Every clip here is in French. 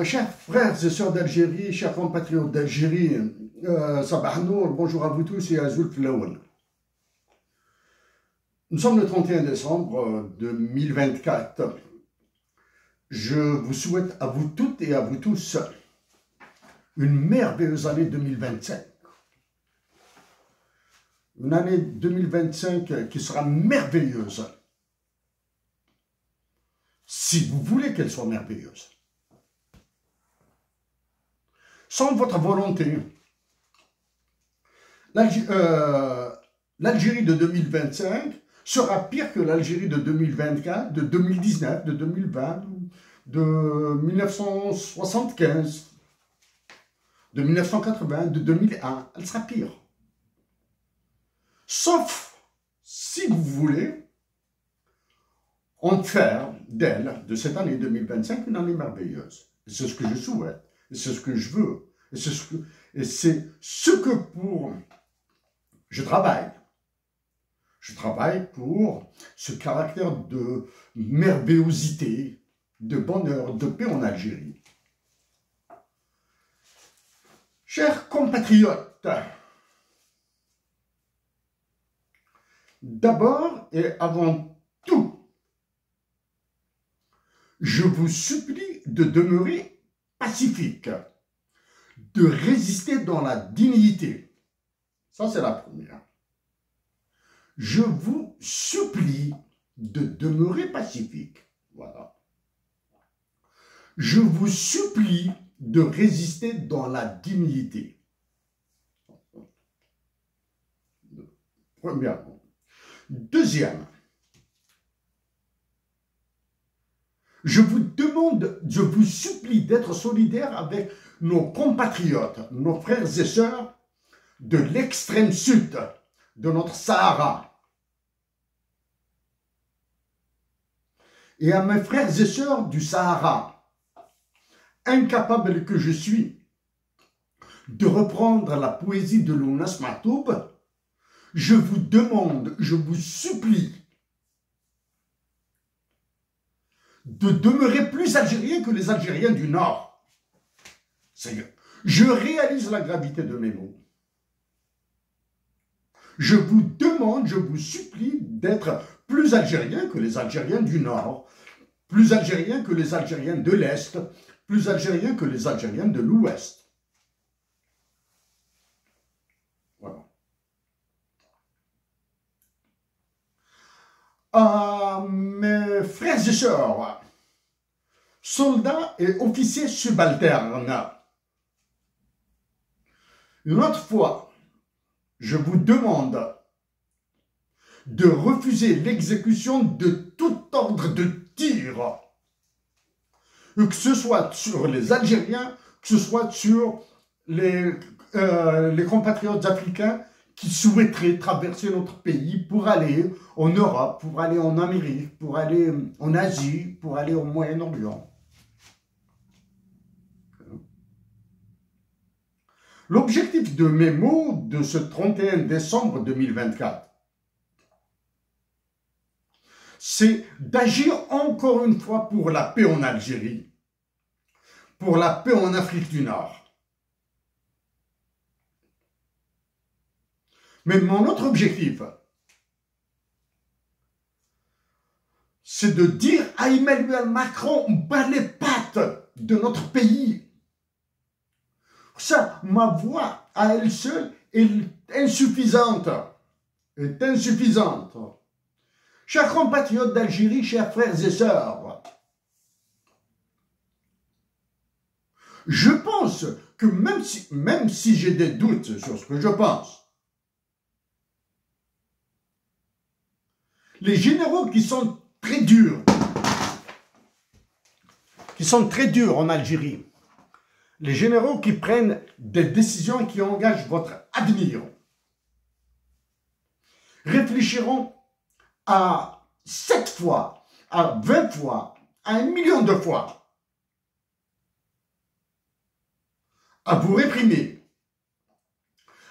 Chers frères et sœurs d'Algérie, chers compatriotes d'Algérie, Sabah Nour, bonjour à vous tous et à Zulf Laoul. Nous sommes le 31 décembre 2024. Je vous souhaite à vous toutes et à vous tous une merveilleuse année 2025. Une année 2025 qui sera merveilleuse, si vous voulez qu'elle soit merveilleuse. Sans votre volonté, l'Algérie de 2025 sera pire que l'Algérie de 2024, de 2019, de 2020, de 1975, de 1980, de 2001. Elle sera pire. Sauf si vous voulez en faire d'elle, de cette année 2025, une année merveilleuse. C'est ce que je souhaite. C'est ce que je veux. Et c'est ce que pour... Je travaille. Je travaille pour ce caractère de merveillosité, de bonheur, de paix en Algérie. Chers compatriotes, d'abord et avant tout, je vous supplie de demeurer pacifique, de résister dans la dignité. Ça, c'est la première. Je vous supplie de demeurer pacifique. Voilà. Je vous supplie de résister dans la dignité. Premièrement. Deuxième. Je vous demande, je vous supplie d'être solidaire avec nos compatriotes, nos frères et sœurs de l'extrême sud de notre Sahara. Et à mes frères et sœurs du Sahara, incapable que je suis de reprendre la poésie de Lounas Matoub, je vous demande, je vous supplie de demeurer plus algérien que les Algériens du Nord. Je réalise la gravité de mes mots. Je vous demande, je vous supplie d'être plus algérien que les Algériens du Nord, plus algérien que les Algériens de l'Est, plus algérien que les Algériens de l'Ouest. Voilà. Mes frères et sœurs, soldats et officiers subalternes, une autre fois, je vous demande de refuser l'exécution de tout ordre de tir, que ce soit sur les Algériens, que ce soit sur les compatriotes africains qui souhaiteraient traverser notre pays pour aller en Europe, pour aller en Amérique, pour aller en Asie, pour aller au Moyen-Orient. L'objectif de mes mots de ce 31 décembre 2024, c'est d'agir encore une fois pour la paix en Algérie, pour la paix en Afrique du Nord. Mais mon autre objectif, c'est de dire à Emmanuel Macron, bat les pattes de notre pays. Ça, ma voix à elle seule est insuffisante. Chers compatriotes d'Algérie, chers frères et sœurs, je pense que même si j'ai des doutes sur ce que je pense, les généraux qui sont très durs en Algérie, les généraux qui prennent des décisions qui engagent votre avenir, réfléchiront à 7 fois, à 20 fois, à 1 million de fois à vous réprimer,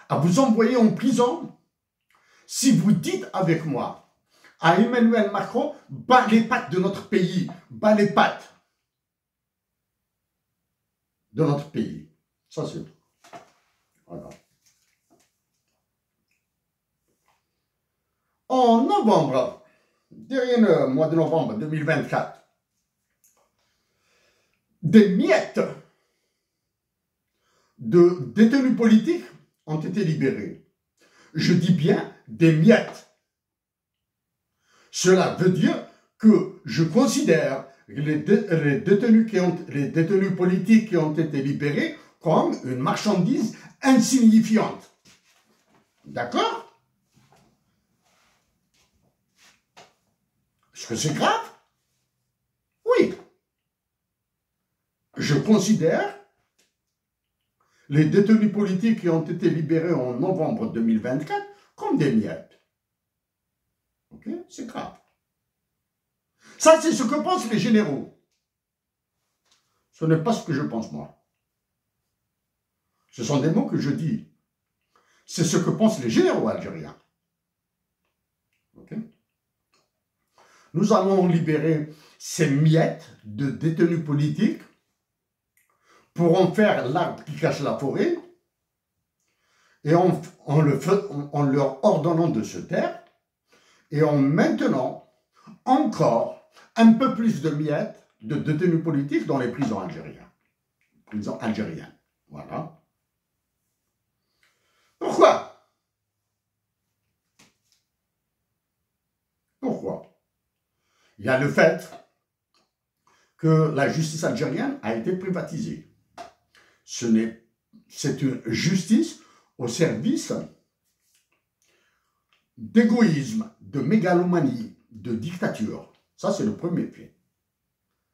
à vous envoyer en prison si vous dites avec moi à Emmanuel Macron, bat les pattes de notre pays, bat les pattes. de notre pays. Ça, c'est tout. Voilà. En novembre, dernier mois de novembre 2024, des miettes de détenus politiques ont été libérés. Je dis bien des miettes. Cela veut dire que je considère les détenus politiques qui ont été libérés comme une marchandise insignifiante. D'accord? Est-ce que c'est grave? Oui. Je considère les détenus politiques qui ont été libérés en novembre 2024 comme des miettes. Ok? C'est grave. Ça, c'est ce que pensent les généraux. Ce n'est pas ce que je pense, moi. Ce sont des mots que je dis. C'est ce que pensent les généraux algériens. Ok? Nous allons libérer ces miettes de détenus politiques pour en faire l'arbre qui cache la forêt et en leur ordonnant de se taire et en maintenant encore un peu plus de miettes de détenus politiques dans les prisons algériennes. Prisons algériennes. Voilà. Pourquoi? Pourquoi? Il y a le fait que la justice algérienne a été privatisée. C'est une justice au service d'égoïsme, de mégalomanie, de dictature. Ça, c'est le premier fait.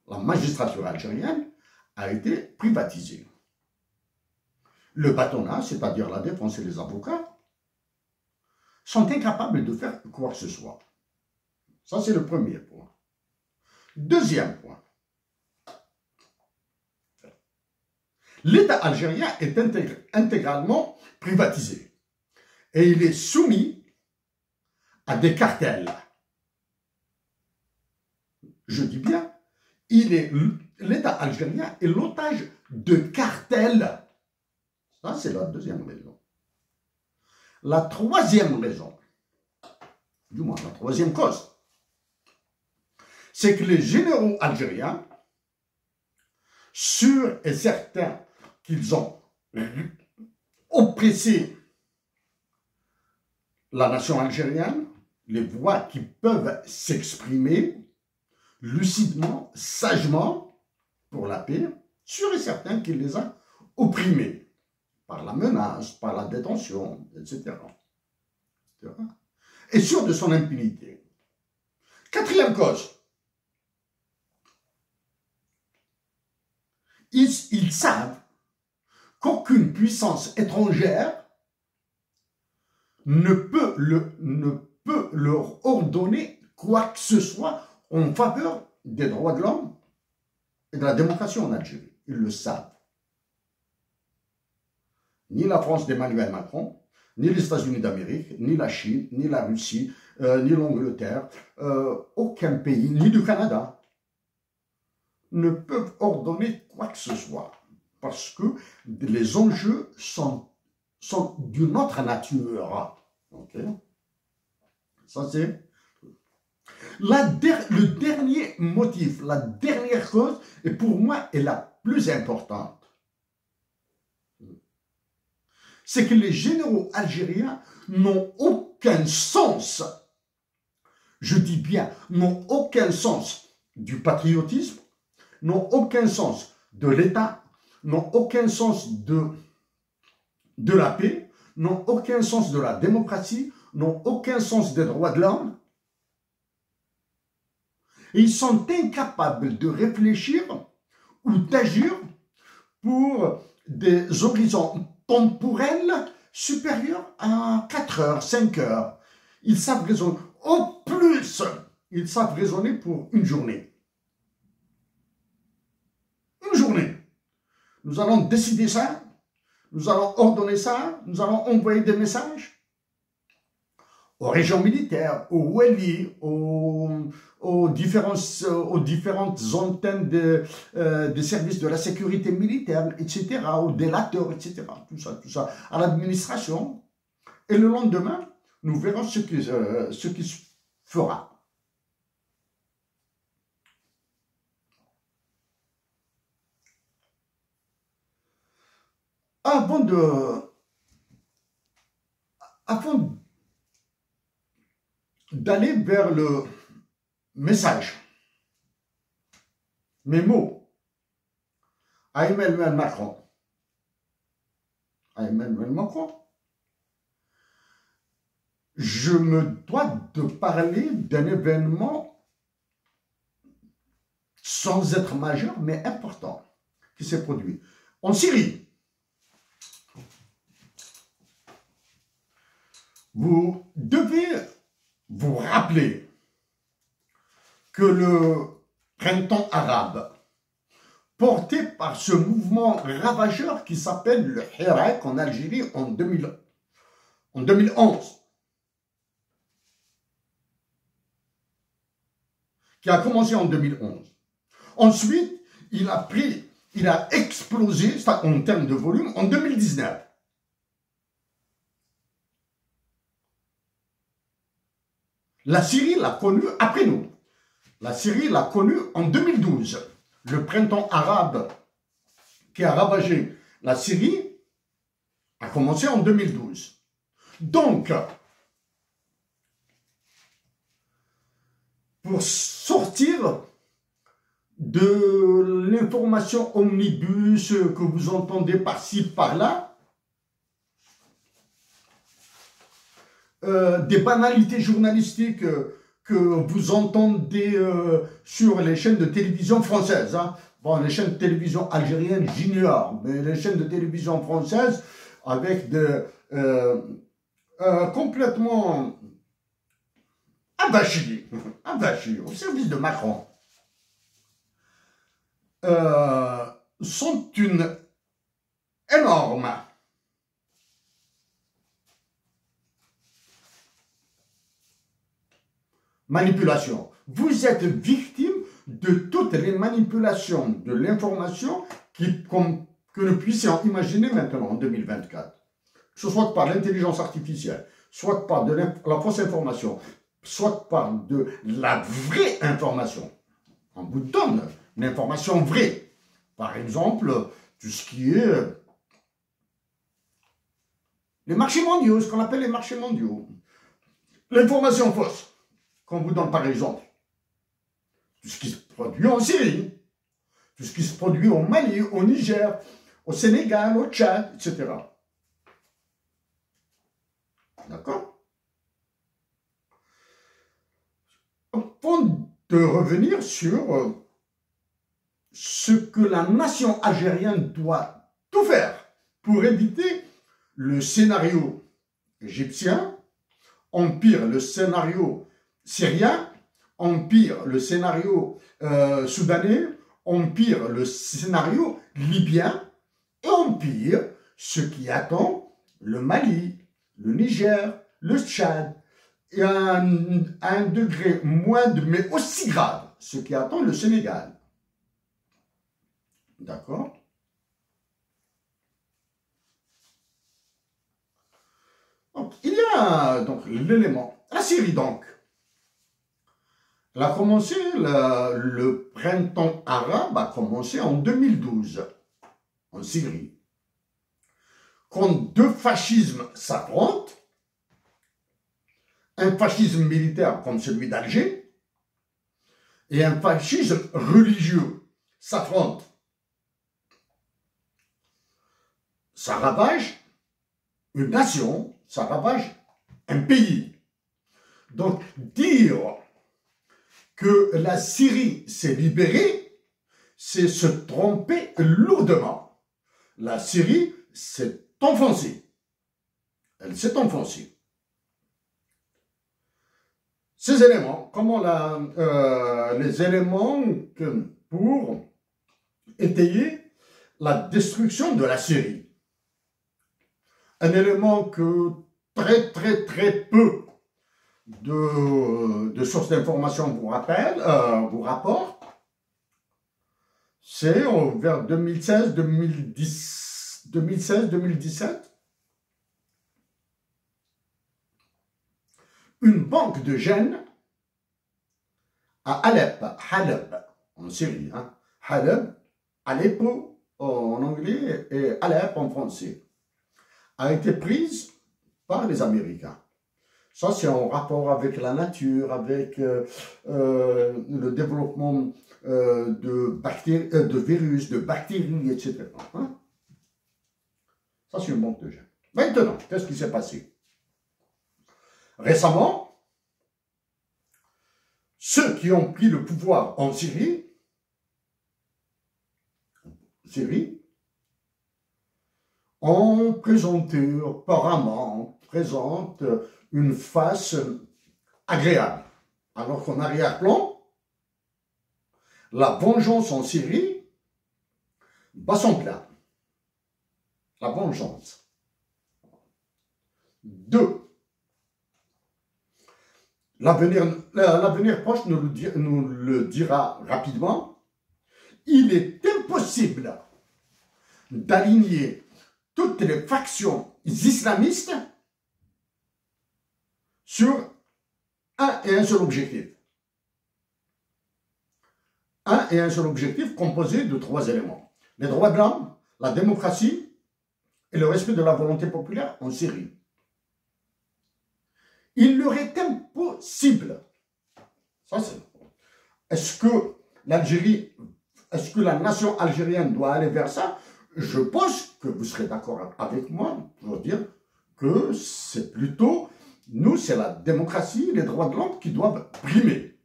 La magistrature algérienne a été privatisée. Le patronat, c'est-à-dire la défense et les avocats, sont incapables de faire quoi que ce soit. Ça, c'est le premier point. Deuxième point. L'État algérien est intégralement privatisé et il est soumis à des cartels. Je dis bien, l'État algérien est l'otage de cartels. Ça, c'est la deuxième raison. La troisième raison, du moins la troisième cause, c'est que les généraux algériens, sûrs et certains qu'ils ont oppressé la nation algérienne, les voix qui peuvent s'exprimer lucidement, sagement, pour la paix, sûrs et certains qu'il les a opprimés par la menace, par la détention, etc. Et sûr de son impunité. Quatrième cause, ils savent qu'aucune puissance étrangère ne peut leur ordonner quoi que ce soit en faveur des droits de l'homme et de la démocratie en Algérie. Ils le savent. Ni la France d'Emmanuel Macron, ni les États-Unis d'Amérique, ni la Chine, ni la Russie, ni l'Angleterre, aucun pays, ni du Canada, ne peuvent ordonner quoi que ce soit. Parce que les enjeux sont d'une autre nature. Okay. Ça, c'est le dernier motif, la dernière cause, et pour moi, est la plus importante. C'est que les généraux algériens n'ont aucun sens, je dis bien, n'ont aucun sens du patriotisme, n'ont aucun sens de l'État, n'ont aucun sens de la paix, n'ont aucun sens de la démocratie, n'ont aucun sens des droits de l'homme. Ils sont incapables de réfléchir ou d'agir pour des horizons temporels supérieurs à 4 heures, 5 heures. Ils savent raisonner. Au plus, ils savent raisonner pour une journée. Une journée. Nous allons décider ça. Nous allons ordonner ça. Nous allons envoyer des messages. aux régions militaires, aux Wali, aux différentes antennes des services de la sécurité militaire, etc., aux délateurs, etc., tout ça, à l'administration. Et le lendemain, nous verrons ce qui se fera. Avant d'aller vers le message, mes mots à Emmanuel Macron, je me dois de parler d'un événement sans être majeur, mais important, qui s'est produit en Syrie. Vous devez vous rappeler que le printemps arabe, porté par ce mouvement ravageur qui s'appelle le Hirak en Algérie en 2011, qui a commencé en 2011. Ensuite, il a explosé en termes de volume en 2019. La Syrie l'a connu après nous. La Syrie l'a connu en 2012. Le printemps arabe qui a ravagé la Syrie a commencé en 2012. Donc, pour sortir de l'information omnibus que vous entendez par-ci, par-là, des banalités journalistiques que vous entendez sur les chaînes de télévision françaises. Hein. Bon, les chaînes de télévision algériennes, j'ignore, mais les chaînes de télévision françaises avec complètement avachis au service de Macron, sont une énorme manipulation. Vous êtes victime de toutes les manipulations de l'information que nous puissions imaginer maintenant en 2024. Que ce soit par l'intelligence artificielle, soit par de la fausse information, soit par de la vraie information. On vous donne une information vraie. Par exemple, tout ce qui est les marchés mondiaux, ce qu'on appelle les marchés mondiaux. L'information fausse qu'on vous donne par exemple. Tout ce qui se produit en Syrie, tout ce qui se produit au Mali, au Niger, au Sénégal, au Tchad, etc. D'accord? Avant de revenir sur ce que la nation algérienne doit tout faire pour éviter le scénario égyptien, empire le scénario syrien, empire le scénario soudanais, empire le scénario libyen, et empire ce qui attend le Mali, le Niger, le Tchad, et à un degré moindre, mais aussi grave, ce qui attend le Sénégal. D'accord? Donc, il y a donc l'élément. La Syrie, donc. Elle a commencé, le printemps arabe a commencé en 2012, en Syrie. Quand deux fascismes s'affrontent, un fascisme militaire comme celui d'Alger et un fascisme religieux s'affrontent. Ça ravage une nation, ça ravage un pays. Donc dire que la Syrie s'est libérée, c'est se tromper lourdement. La Syrie s'est enfoncée. Elle s'est enfoncée. Ces éléments, comment les éléments pour étayer la destruction de la Syrie. Un élément que très peu de sources d'information vous rapporte, c'est vers 2016-2017, une banque de gènes à Haleb, en Syrie, hein. Haleb, Aleppo en anglais et Alep en français, a été prise par les Américains. Ça, c'est en rapport avec la nature, avec le développement de virus, de bactéries, etc. Hein? Ça, c'est une banque de gènes. Maintenant, qu'est-ce qui s'est passé? Récemment, ceux qui ont pris le pouvoir en Syrie ont présenté, apparemment, présentent une face agréable. Alors qu'en arrière-plan, la vengeance en Syrie bat son plein. La vengeance. 2. L'avenir proche nous le dira rapidement. Il est impossible d'aligner toutes les factions islamistes sur un et un seul objectif. Un et un seul objectif composé de 3 éléments. Les droits de l'homme, la démocratie et le respect de la volonté populaire en Syrie. Il leur est impossible. Ça, c'est. Est-ce que la nation algérienne doit aller vers ça? Je pense que vous serez d'accord avec moi pour dire que c'est plutôt, nous, c'est la démocratie, les droits de l'homme qui doivent primer.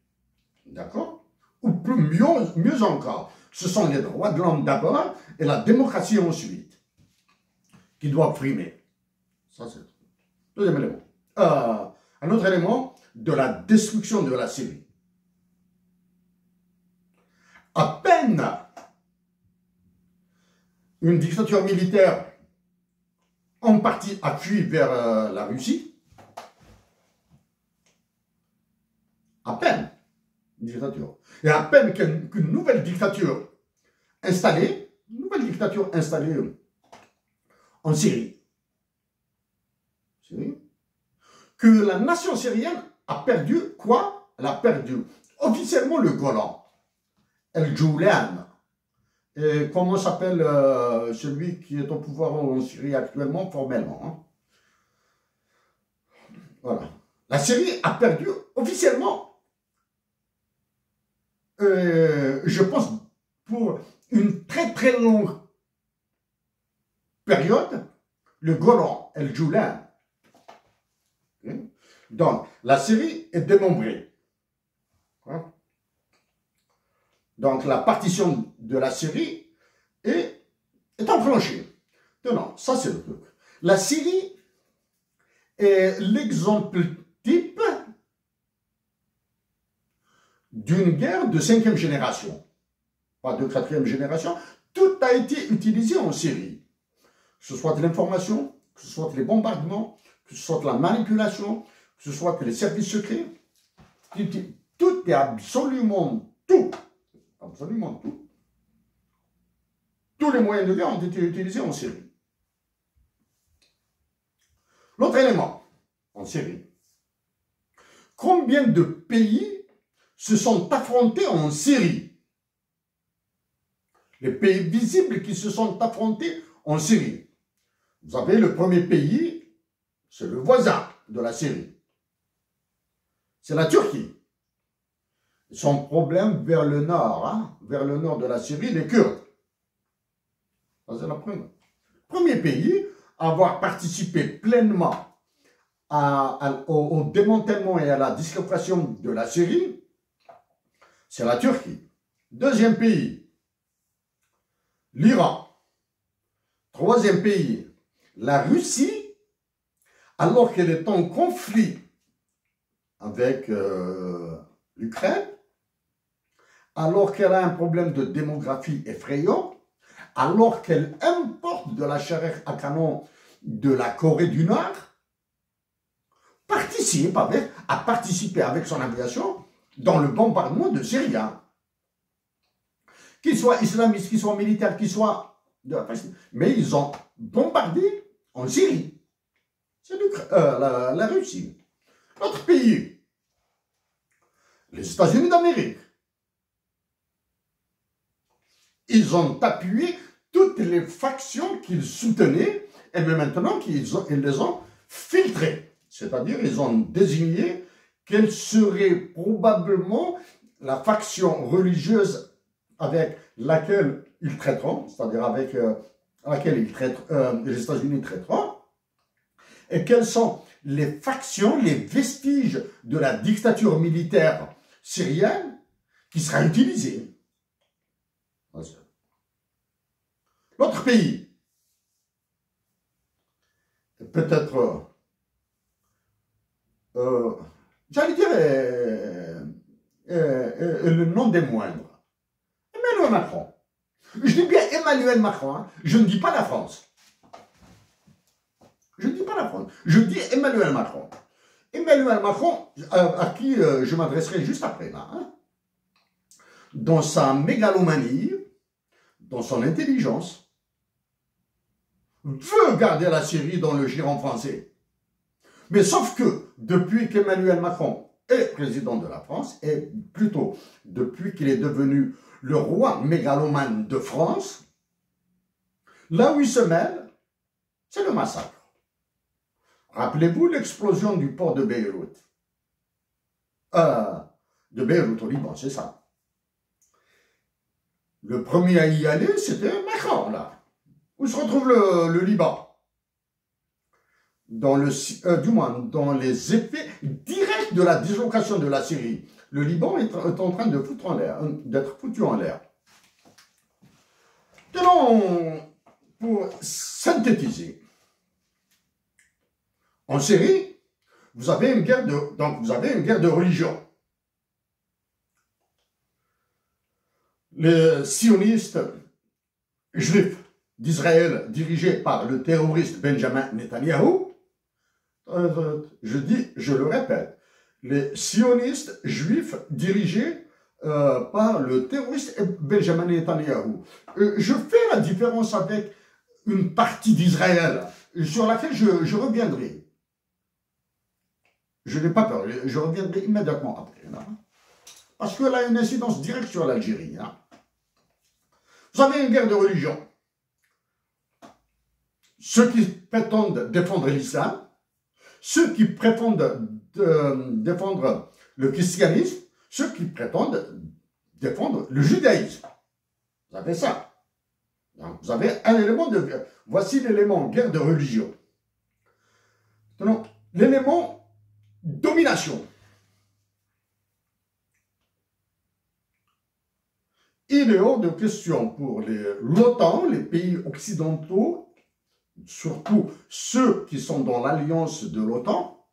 D'accord? Ou mieux encore, ce sont les droits de l'homme d'abord et la démocratie ensuite qui doivent primer. Ça, c'est le deuxième élément. Un autre élément de la destruction de la Syrie. À peine une dictature militaire en partie a fui vers la Russie, à peine une dictature, et à peine qu'une nouvelle dictature installée en Syrie, que la nation syrienne a perdu quoi? Elle a perdu officiellement le Golan, El Joulan. Et comment s'appelle celui qui est au pouvoir en Syrie actuellement, formellement, hein? Voilà. La Syrie a perdu officiellement, je pense, pour une très très longue période, le Golan, El Joulan. Donc, la Syrie est démembrée. Donc, la partition de la Syrie est enclenchée. Non, ça c'est le truc. La Syrie est l'exemple type d'une guerre de 5e génération. Pas de 4e génération. Tout a été utilisé en Syrie. Que ce soit de l'information, que ce soit les bombardements, que ce soit de la manipulation, que ce soit que les services secrets. Tout est absolument tout. Absolument tout. Tous les moyens de guerre ont été utilisés en Syrie. L'autre élément, en Syrie. Combien de pays se sont affrontés en Syrie? Les pays visibles qui se sont affrontés en Syrie. Vous avez le premier pays, c'est le voisin de la Syrie. C'est la Turquie. Son problème vers le nord, hein, vers le nord de la Syrie, les Kurdes. Ça, c'est la première. Premier pays à avoir participé pleinement au démantèlement et à la dislocation de la Syrie, c'est la Turquie. Deuxième pays, l'Iran. Troisième pays, la Russie, alors qu'elle est en conflit avec l'Ukraine, alors qu'elle a un problème de démographie effrayant, alors qu'elle importe de la chair à canon de la Corée du Nord, a participé avec son aviation dans le bombardement de Syriens. Qu'ils soient islamistes, qu'ils soient militaires, qu'ils soient... Mais ils ont bombardé en Syrie. C'est la Russie. Notre pays, les États-Unis d'Amérique, ils ont appuyé toutes les factions qu'ils soutenaient et même maintenant ils les ont filtrées. C'est-à-dire ils ont désigné quelle serait probablement la faction religieuse avec laquelle ils traiteront, c'est-à-dire avec laquelle les États-Unis traiteront, et quelles sont les factions, les vestiges de la dictature militaire syrienne qui sera utilisée. L'autre pays, peut-être, j'allais dire, le nom des moindres, Emmanuel Macron. Je dis bien Emmanuel Macron, hein. Je ne dis pas la France. Je ne dis pas la France, je dis Emmanuel Macron. Emmanuel Macron, à qui je m'adresserai juste après, là, hein, dans sa mégalomanie, dans son intelligence, veut garder la Syrie dans le giron français. Mais sauf que, depuis qu'Emmanuel Macron est président de la France, et plutôt depuis qu'il est devenu le roi mégalomane de France, là où il se mêle, c'est le massacre. Rappelez-vous l'explosion du port de Beyrouth. De Beyrouth au Liban, c'est ça. Le premier à y aller, c'était Macron, là. Où se retrouve le Liban? Dans du moins, dans les effets directs de la dislocation de la Syrie. Le Liban est en train de d'être foutu en l'air. Tenons, pour synthétiser, en Syrie, vous avez une guerre de religion. Les sionistes juifs d'Israël, dirigés par le terroriste Benjamin Netanyahou, je le répète, les sionistes juifs dirigés par le terroriste Benjamin Netanyahou. Je fais la différence avec une partie d'Israël sur laquelle je reviendrai. Je n'ai pas peur, je reviendrai immédiatement après. Là, parce qu'elle a une incidence directe sur l'Algérie. Hein. Vous avez une guerre de religion. Ceux qui prétendent défendre l'islam, ceux qui prétendent défendre le christianisme, ceux qui prétendent défendre le judaïsme. Vous avez ça. Donc, vous avez un élément de... Voici l'élément guerre de religion. L'élément domination. Il est hors de question pour l'OTAN, les pays occidentaux, surtout ceux qui sont dans l'alliance de l'OTAN,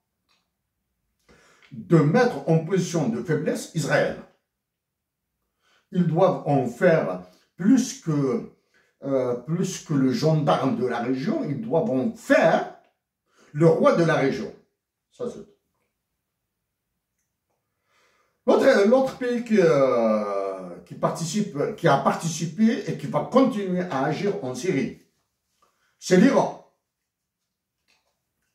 de mettre en position de faiblesse Israël. Ils doivent en faire plus que le gendarme de la région, ils doivent en faire le roi de la région. Ça, c'est... L'autre pays qui a participé et qui va continuer à agir en Syrie, c'est l'Iran.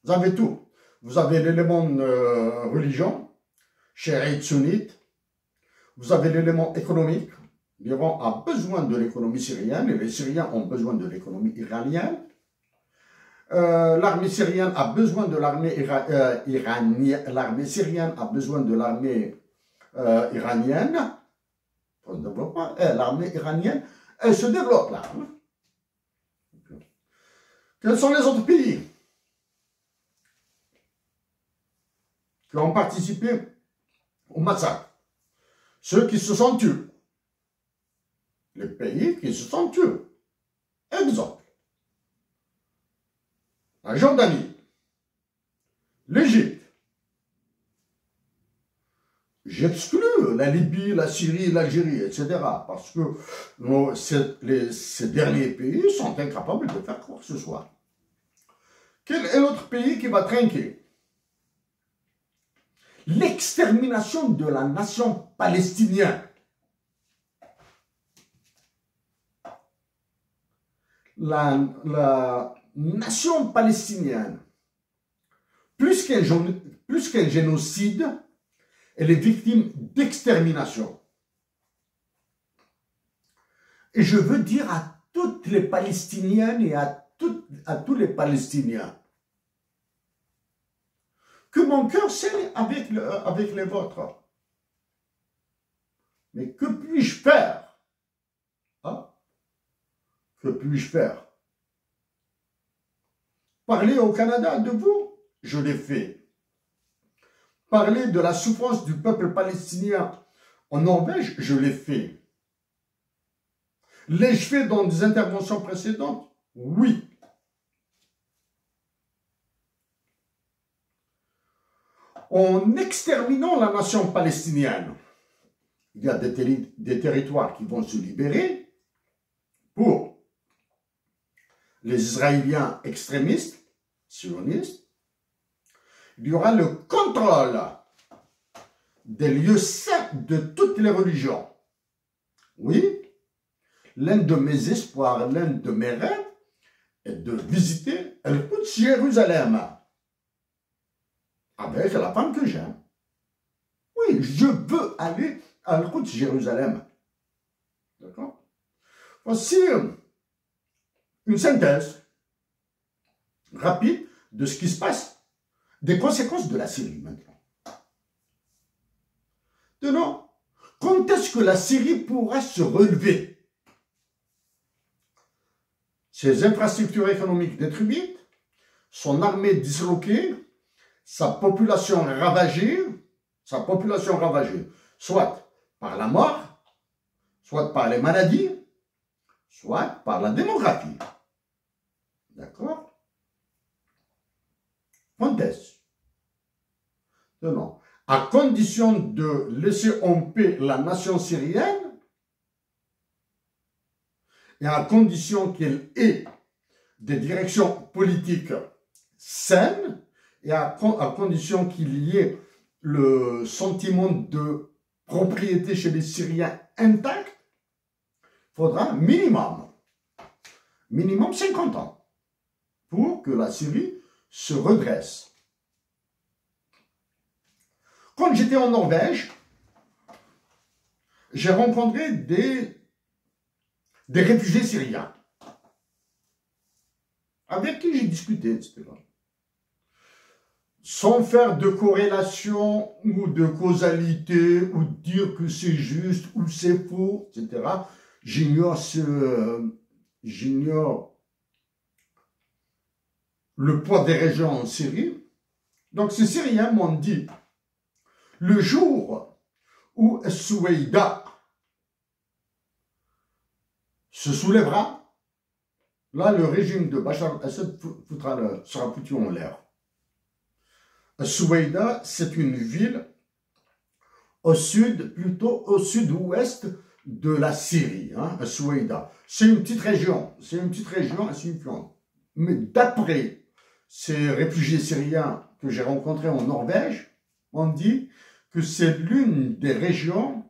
Vous avez tout. Vous avez l'élément religion, chiite sunnite. Vous avez l'élément économique. L'Iran a besoin de l'économie syrienne et les Syriens ont besoin de l'économie iranienne. L'armée syrienne a besoin de l'armée iranienne. L'armée syrienne a besoin de l'armée iranienne. L'armée iranienne, elle se développe là. Quels sont les autres pays qui ont participé au massacre? Ceux qui se sont tués. Les pays qui se sont tués. Exemple. La Jordanie. L'Égypte. J'exclus la Libye, la Syrie, l'Algérie, etc. Parce que ces derniers pays sont incapables de faire quoi que ce soit. Quel est l'autre pays qui va trinquer? l'extermination de la nation palestinienne. La nation palestinienne, plus qu'un génocide, elle est victime d'extermination. Et je veux dire à toutes les Palestiniennes et à tous les Palestiniens que mon cœur saigne avec les vôtres. Mais que puis-je faire? Hein? Que puis-je faire? Parler au Canada de vous? Je l'ai fait. Parler de la souffrance du peuple palestinien en Norvège? Je l'ai fait. L'ai-je fait dans des interventions précédentes? Oui. En exterminant la nation palestinienne, il y a des territoires qui vont se libérer pour les Israéliens extrémistes, sionistes. Il y aura le contrôle des lieux saints de toutes les religions. Oui, l'un de mes espoirs, l'un de mes rêves est de visiter Jérusalem avec la femme que j'aime. Oui, je veux aller à Jérusalem. D'accord? Voici une synthèse rapide de ce qui se passe, des conséquences de la Syrie maintenant. Non, quand est-ce que la Syrie pourra se relever? Ses infrastructures économiques détruites, son armée disloquée, sa population ravagée, soit par la mort, soit par les maladies, soit par la démographie. D'accord? Quand est-ce? Non. À condition de laisser en paix la nation syrienne, et à condition qu'elle ait des directions politiques saines, et à condition qu'il y ait le sentiment de propriété chez les Syriens intact, il faudra minimum 50 ans pour que la Syrie se redresse. Quand j'étais en Norvège, j'ai rencontré des réfugiés syriens avec qui j'ai discuté, etc. Sans faire de corrélation ou de causalité ou dire que c'est juste ou c'est faux, etc. J'ignore le poids des régions en Syrie. Donc ces Syriens m'ont dit, le jour où Soueïda se soulèvera, là le régime de Bachar al-Assad sera foutu en l'air. Soueïda, c'est une ville au sud, plutôt au sud-ouest de la Syrie, hein, Soueïda. C'est une petite région, insignifiante. Mais d'après ces réfugiés syriens que j'ai rencontrés en Norvège, on dit que c'est l'une des régions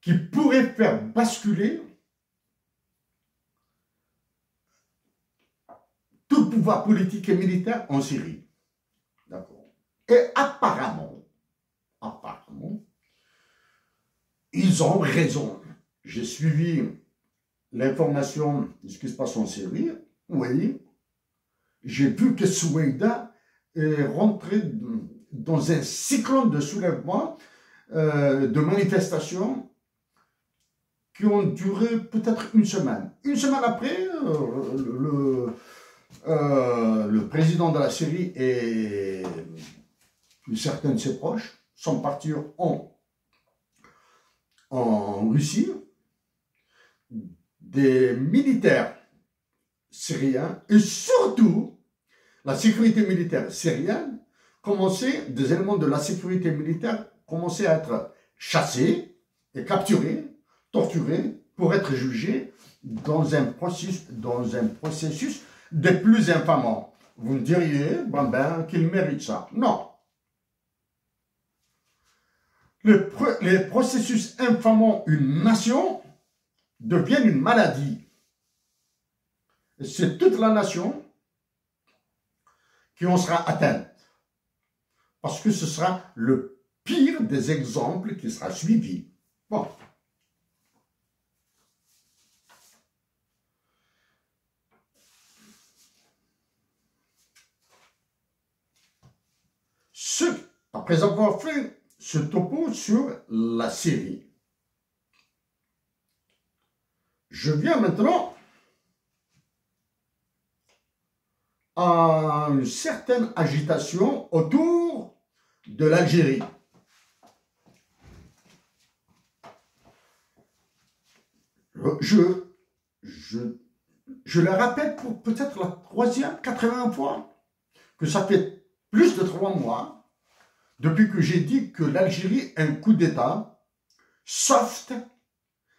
qui pourrait faire basculer tout le pouvoir politique et militaire en Syrie. D'accord. Et apparemment, ils ont raison. J'ai suivi l'information de ce qui se passe en Syrie. Oui, j'ai vu que Soueïda est rentré dans un cyclone de soulèvement, de manifestations qui ont duré peut-être une semaine. Une semaine après, le président de la Syrie et certains de ses proches sont partis en Russie. Des militaires syriens et surtout la sécurité militaire syrienne des éléments de la sécurité militaire commençaient à être chassés et capturés, torturés pour être jugés dans un processus des plus infamants. Vous me diriez, ben, qu'ils méritent ça. Non. les processus infamant une nation deviennent une maladie. C'est toute la nation qui en sera atteinte. Parce que ce sera le pire des exemples qui sera suivi. Bon. Après avoir fait ce topo sur la Syrie, je viens maintenant à une certaine agitation autour de l'Algérie. Je le répète pour peut-être la troisième, quatrième fois, que ça fait plus de 3 mois depuis que j'ai dit que l'Algérie, un coup d'État soft,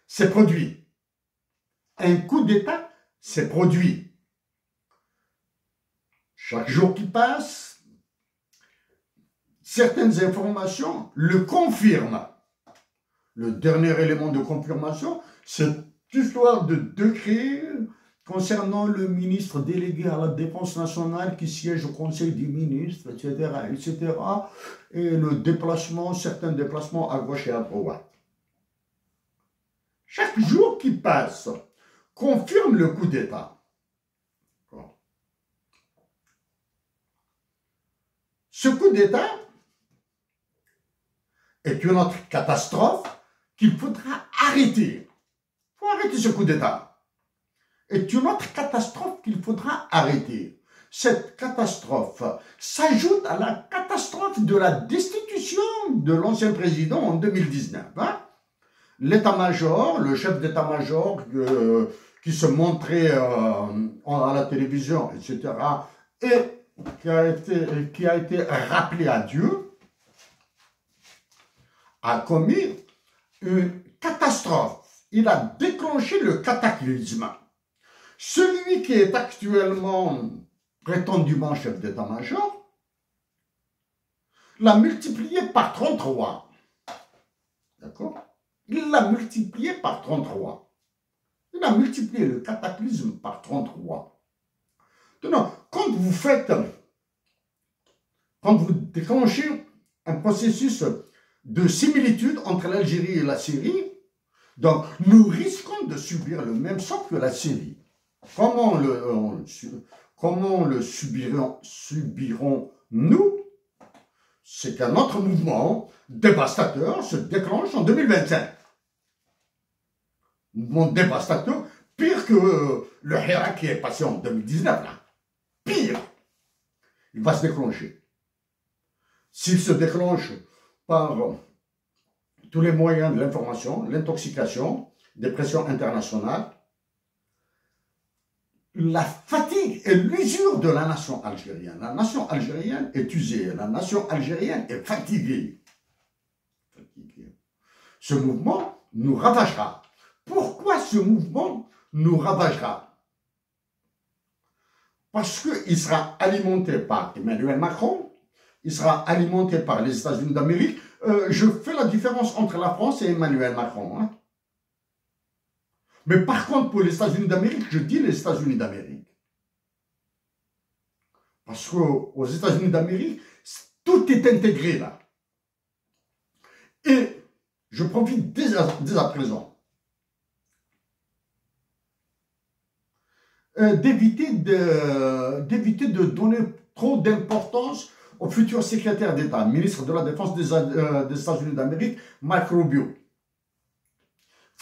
s'est produit. Un coup d'État s'est produit. Chaque jour qui passe, certaines informations le confirment. Le dernier élément de confirmation, c'est l'histoire de décret concernant le ministre délégué à la Défense nationale qui siège au Conseil des ministres, etc., etc., et le déplacement, certains déplacements à gauche et à droite. Chaque jour qui passe confirme le coup d'État. Ce coup d'État est une autre catastrophe qu'il faudra arrêter. Il faut arrêter ce coup d'État. Est une autre catastrophe qu'il faudra arrêter. Cette catastrophe s'ajoute à la catastrophe de la destitution de l'ancien président en 2019. Hein? L'état-major, le chef d'état-major qui se montrait à la télévision, etc., et qui a été rappelé à Dieu, a commis une catastrophe. Il a déclenché le cataclysme. Celui qui est actuellement prétendument chef d'état-major l'a multiplié par 33. D'accord? Il l'a multiplié par 33. Il a multiplié le cataclysme par 33. Donc, quand vous déclenchez un processus de similitude entre l'Algérie et la Syrie, donc nous risquons de subir le même sort que la Syrie. Comment le subirons-nous? C'est qu'un autre mouvement dévastateur se déclenche en 2025. Mouvement dévastateur, pire que le Hira qui est passé en 2019, là. Pire. Il va se déclencher. S'il se déclenche par tous les moyens de l'information, l'intoxication, des pressions internationales, la fatigue et l'usure de la nation algérienne. La nation algérienne est usée, la nation algérienne est fatiguée. Ce mouvement nous ravagera. Pourquoi ce mouvement nous ravagera? Parce qu'il sera alimenté par Emmanuel Macron, il sera alimenté par les États-Unis d'Amérique. Je fais la différence entre la France et Emmanuel Macron. Hein. Mais par contre, pour les États-Unis d'Amérique, je dis les États-Unis d'Amérique. Parce qu'aux États-Unis d'Amérique, tout est intégré là. Et je profite dès à présent d'éviter de donner trop d'importance au futur secrétaire d'État, ministre de la Défense des États-Unis d'Amérique, Marco Rubio.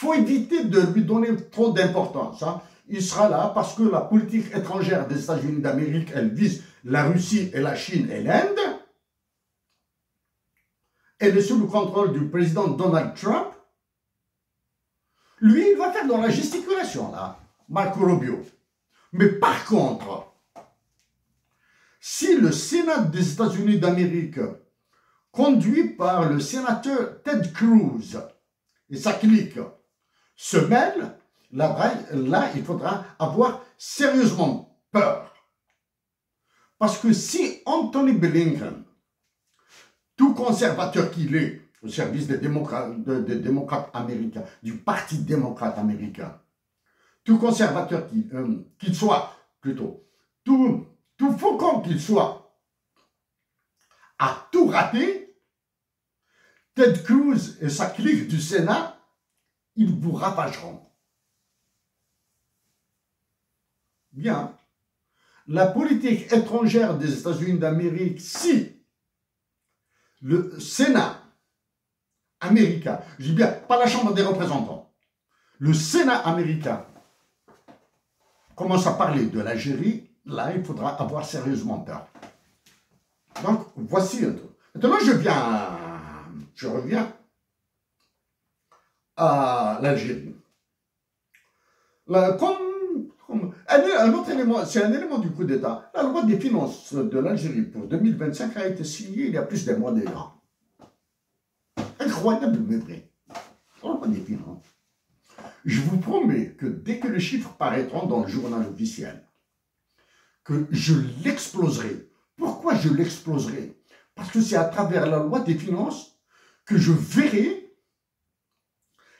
Il faut éviter de lui donner trop d'importance. Hein. Il sera là parce que la politique étrangère des États-Unis d'Amérique, elle vise la Russie et la Chine et l'Inde. Elle est sous le contrôle du président Donald Trump. Lui, il va faire dans la gesticulation, là, Marco Rubio. Mais par contre, si le Sénat des États-Unis d'Amérique, conduit par le sénateur Ted Cruz et sa clique, se mêle, là, il faudra avoir sérieusement peur. Parce que si Anthony Blinken, tout conservateur qu'il est, au service des démocrates américains, du Parti démocrate américain. Tout conservateur qu'il soit, plutôt, tout faucon qu'il soit, a tout raté. Ted Cruz et sa clique du Sénat, ils vous ravageront. Bien. La politique étrangère des États-Unis d'Amérique, si le Sénat américain, je dis bien, pas la Chambre des représentants, le Sénat américain commence à parler de l'Algérie, là, il faudra avoir sérieusement peur. Donc, voici un truc. Maintenant, je reviens à l'Algérie. Un autre élément, c'est un élément du coup d'État. La loi des finances de l'Algérie pour 2025 a été signée il y a plus d'un mois déjà. Incroyable, mais vrai. La loi des finances. Je vous promets que dès que les chiffres paraîtront dans le journal officiel, que je l'exploserai. Pourquoi je l'exploserai? Parce que c'est à travers la loi des finances que je verrai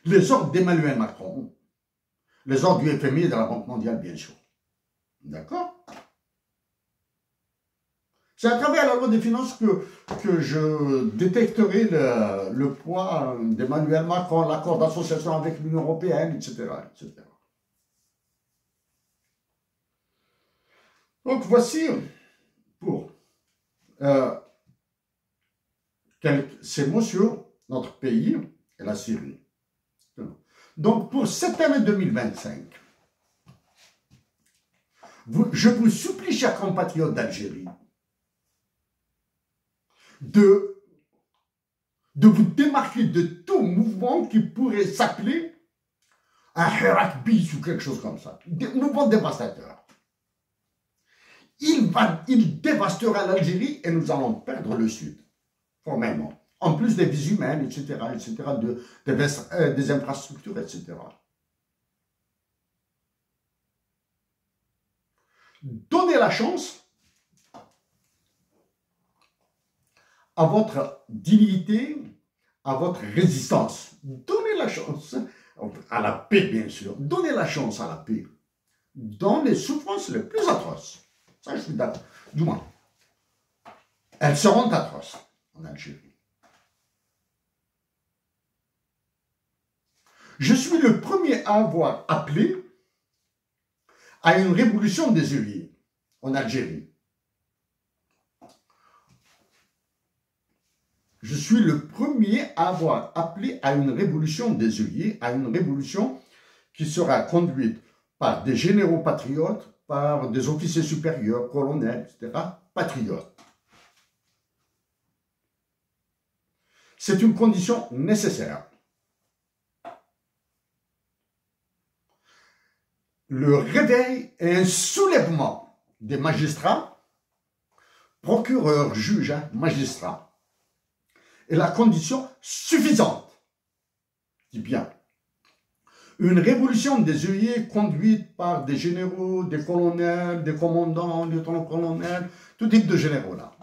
les ordres d'Emmanuel Macron, les ordres du FMI et de la Banque mondiale, bien sûr. D'accord? C'est à travers la loi des finances que je détecterai le poids d'Emmanuel Macron, l'accord d'association avec l'Union européenne, etc., etc. Donc voici pour ces mots sur notre pays et la Syrie. Donc pour cette année 2025, je vous supplie, chers compatriotes d'Algérie, de vous démarquer de tout mouvement qui pourrait s'appeler un Hirak bis ou quelque chose comme ça. Des mouvements dévastateurs. Il dévastera l'Algérie et nous allons perdre le Sud, formellement. En plus des vies humaines, etc., des infrastructures, etc. Donnez la chance à votre dignité, à votre résistance. Donnez la chance à la paix, bien sûr. Donnez la chance à la paix dans les souffrances les plus atroces. Ça, je suis d'accord. Du moins, elles seront atroces en Algérie. Je suis le premier à avoir appelé à une révolution des œillets en Algérie. Je suis le premier à avoir appelé à une révolution des œillets, à une révolution qui sera conduite par des généraux patriotes, par des officiers supérieurs, colonels, etc., patriotes. C'est une condition nécessaire. Le réveil et un soulèvement des magistrats, procureurs, juges, magistrats, est la condition suffisante. Je dis bien, une révolution des œillets conduite par des généraux, des colonels, des commandants, lieutenants-colonels, tout type de généraux là,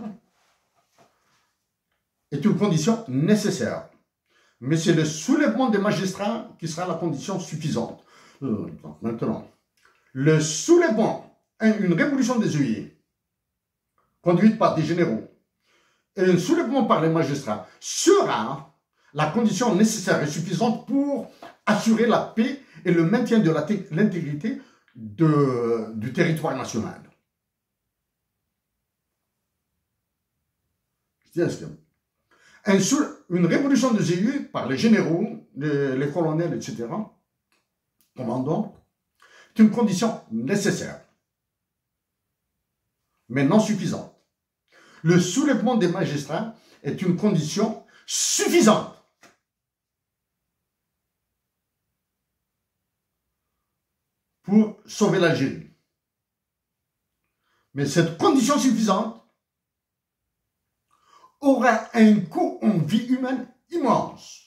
est une condition nécessaire. Mais c'est le soulèvement des magistrats qui sera la condition suffisante. Donc maintenant, le soulèvement, une révolution des œillets, conduite par des généraux, et un soulèvement par les magistrats, sera la condition nécessaire et suffisante pour assurer la paix et le maintien de l'intégrité du territoire national. Une révolution des œillets par les généraux, les colonels, etc., commandants, est une condition nécessaire, mais non suffisante. Le soulèvement des magistrats est une condition suffisante pour sauver l'Algérie. Mais cette condition suffisante aura un coût en vie humaine immense.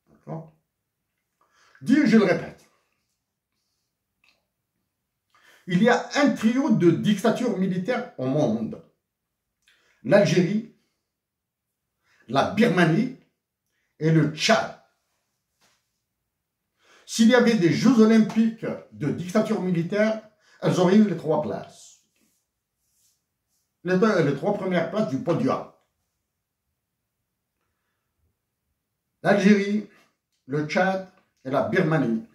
D'accord? Je le répète. Il y a un trio de dictatures militaires au monde. L'Algérie, la Birmanie et le Tchad. S'il y avait des Jeux olympiques de dictature militaire, elles auraient eu les 3 places. Les 3 premières places du podium. L'Algérie, le Tchad et la Birmanie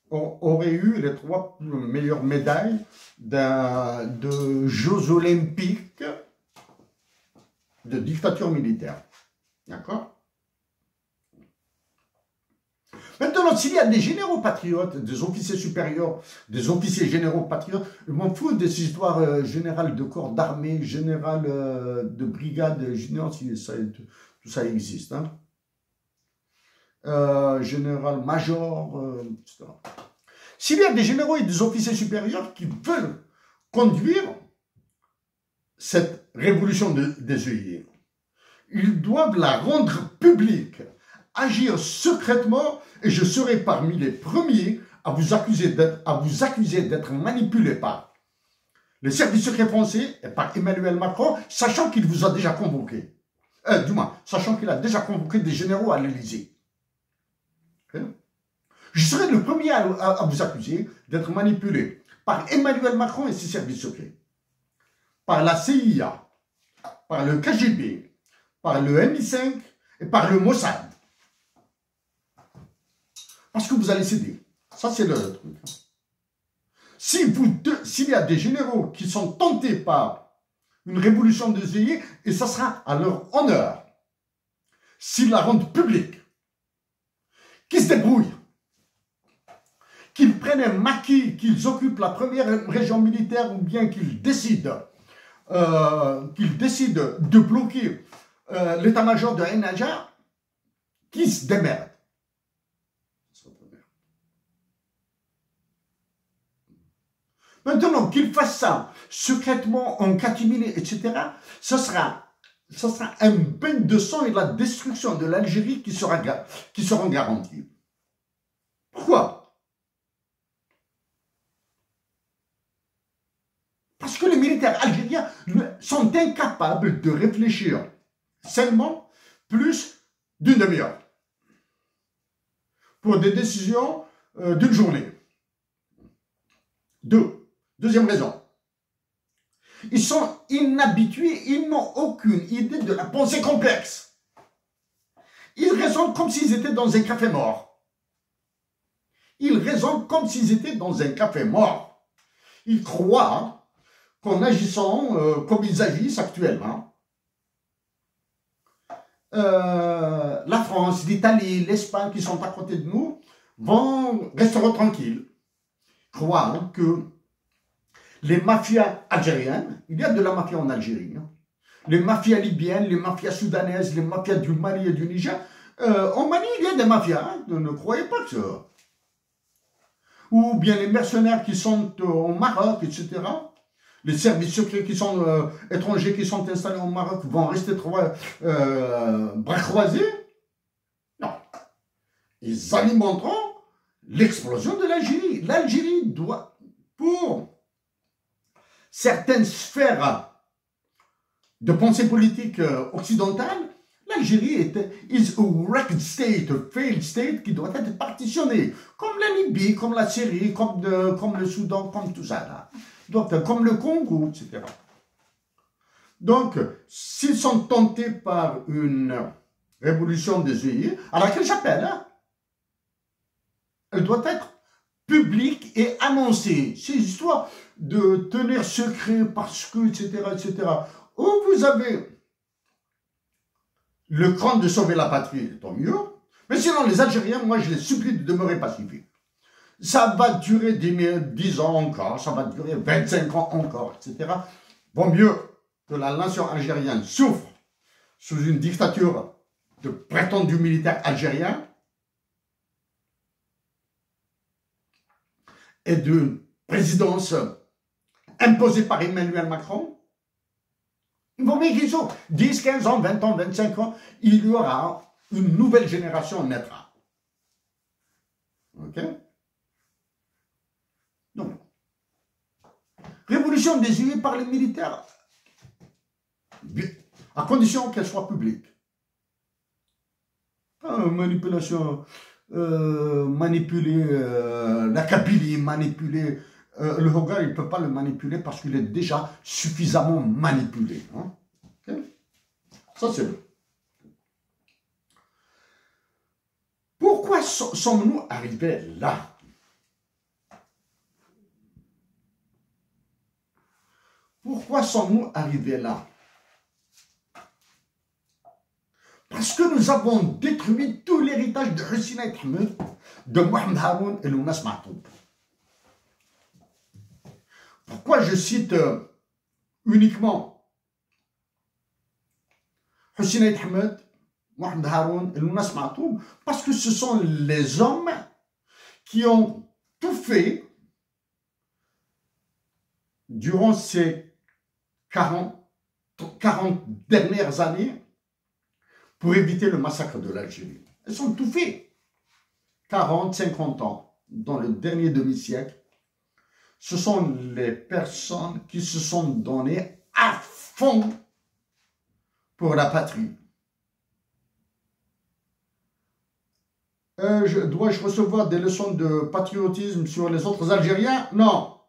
auraient eu les 3 meilleures médailles de Jeux olympiques de dictature militaire. D'accord? Maintenant, s'il y a des généraux patriotes, des officiers supérieurs, des officiers généraux patriotes, je m'en fous des histoires générales de corps d'armée, général de brigade, général, si tout ça existe. Hein. Général-major, etc. S'il y a des généraux et des officiers supérieurs qui veulent conduire cette révolution des œillets, ils doivent la rendre publique, agir secrètement, et je serai parmi les premiers à vous accuser d'être manipulé par les services secrets français et par Emmanuel Macron, sachant qu'il vous a déjà convoqué. Du moins, sachant qu'il a déjà convoqué des généraux à l'Élysée. Je serai le premier à vous accuser d'être manipulé par Emmanuel Macron et ses services secrets, par la CIA, par le KGB, par le MI5 et par le Mossad. Parce que vous allez céder. Ça, c'est le truc. S'il y a des généraux qui sont tentés par une révolution des œillets, et ça sera à leur honneur, s'ils la rendent publique, qu'ils se débrouillent, qu'ils prennent un maquis, qu'ils occupent la première région militaire, ou bien qu'ils décident de bloquer l'état-major de Ain-Nadja, qu'ils se démerdent. Maintenant qu'ils fassent ça secrètement, en catimini, etc., ce sera un bain de sang et de la destruction de l'Algérie qui seront garantis. Pourquoi? Parce que les militaires algériens sont incapables de réfléchir seulement plus d'une demi-heure pour des décisions d'une journée. Deuxième raison, ils sont inhabitués, ils n'ont aucune idée de la pensée complexe. Ils raisonnent comme s'ils étaient dans un café mort. Ils raisonnent comme s'ils étaient dans un café mort. Ils croient qu'en agissant comme ils agissent actuellement, la France, l'Italie, l'Espagne qui sont à côté de nous resteront tranquilles. Croient que les mafias algériennes, il y a de la mafia en Algérie, hein, les mafias libyennes, les mafias soudanaises, les mafias du Mali et du Niger, en Mali il y a des mafias, hein, ne croyez pas que ça. Ou bien les mercenaires qui sont au Maroc, etc. Les services secrets qui sont étrangers qui sont installés au Maroc vont rester bras croisés. Non. Ils alimenteront l'explosion de l'Algérie. L'Algérie doit, pour certaines sphères de pensée politique occidentale, l'Algérie is a wrecked state, a failed state qui doit être partitionné, comme la Libye, comme la Syrie, comme le Soudan, comme tout ça là. Donc, comme le Congo, etc. Donc, s'ils sont tentés par une révolution des œillets, à laquelle j'appelle, hein, elle doit être publique et annoncée. Ces histoires de tenir secret parce que, etc., etc. Ou vous avez le cran de sauver la patrie, tant mieux. Mais sinon, les Algériens, moi, je les supplie de demeurer pacifiques. Ça va durer 10 ans encore, ça va durer 25 ans encore, etc. Vaut mieux que la nation algérienne souffre sous une dictature de prétendus militaires algériens et d'une présidence imposée par Emmanuel Macron. Il vaut mieux qu'ils souffrent. 10, 15 ans, 20 ans, 25 ans, il y aura une nouvelle génération naîtra. Ok? Donc, révolution désirée par les militaires, à condition qu'elle soit publique. Manipulation, manipuler la Kabylie, manipuler le Hogar, il ne peut pas le manipuler parce qu'il est déjà suffisamment manipulé. Hein? Okay? Ça, c'est le. Pourquoi sommes-nous arrivés là? Pourquoi sommes-nous arrivés là? Parce que nous avons détruit tout l'héritage de Hussein Ahmed, de Mohamed Haroun et Lounas Matoub. Pourquoi je cite uniquement Hussein Ahmed, Mohamed Haroun et Lounas Matoub? Parce que ce sont les hommes qui ont tout fait durant ces 40 dernières années pour éviter le massacre de l'Algérie. Ils ont tout fait. 40, 50 ans, dans le dernier demi-siècle, ce sont les personnes qui se sont données à fond pour la patrie. Dois-je recevoir des leçons de patriotisme sur les autres Algériens? Non.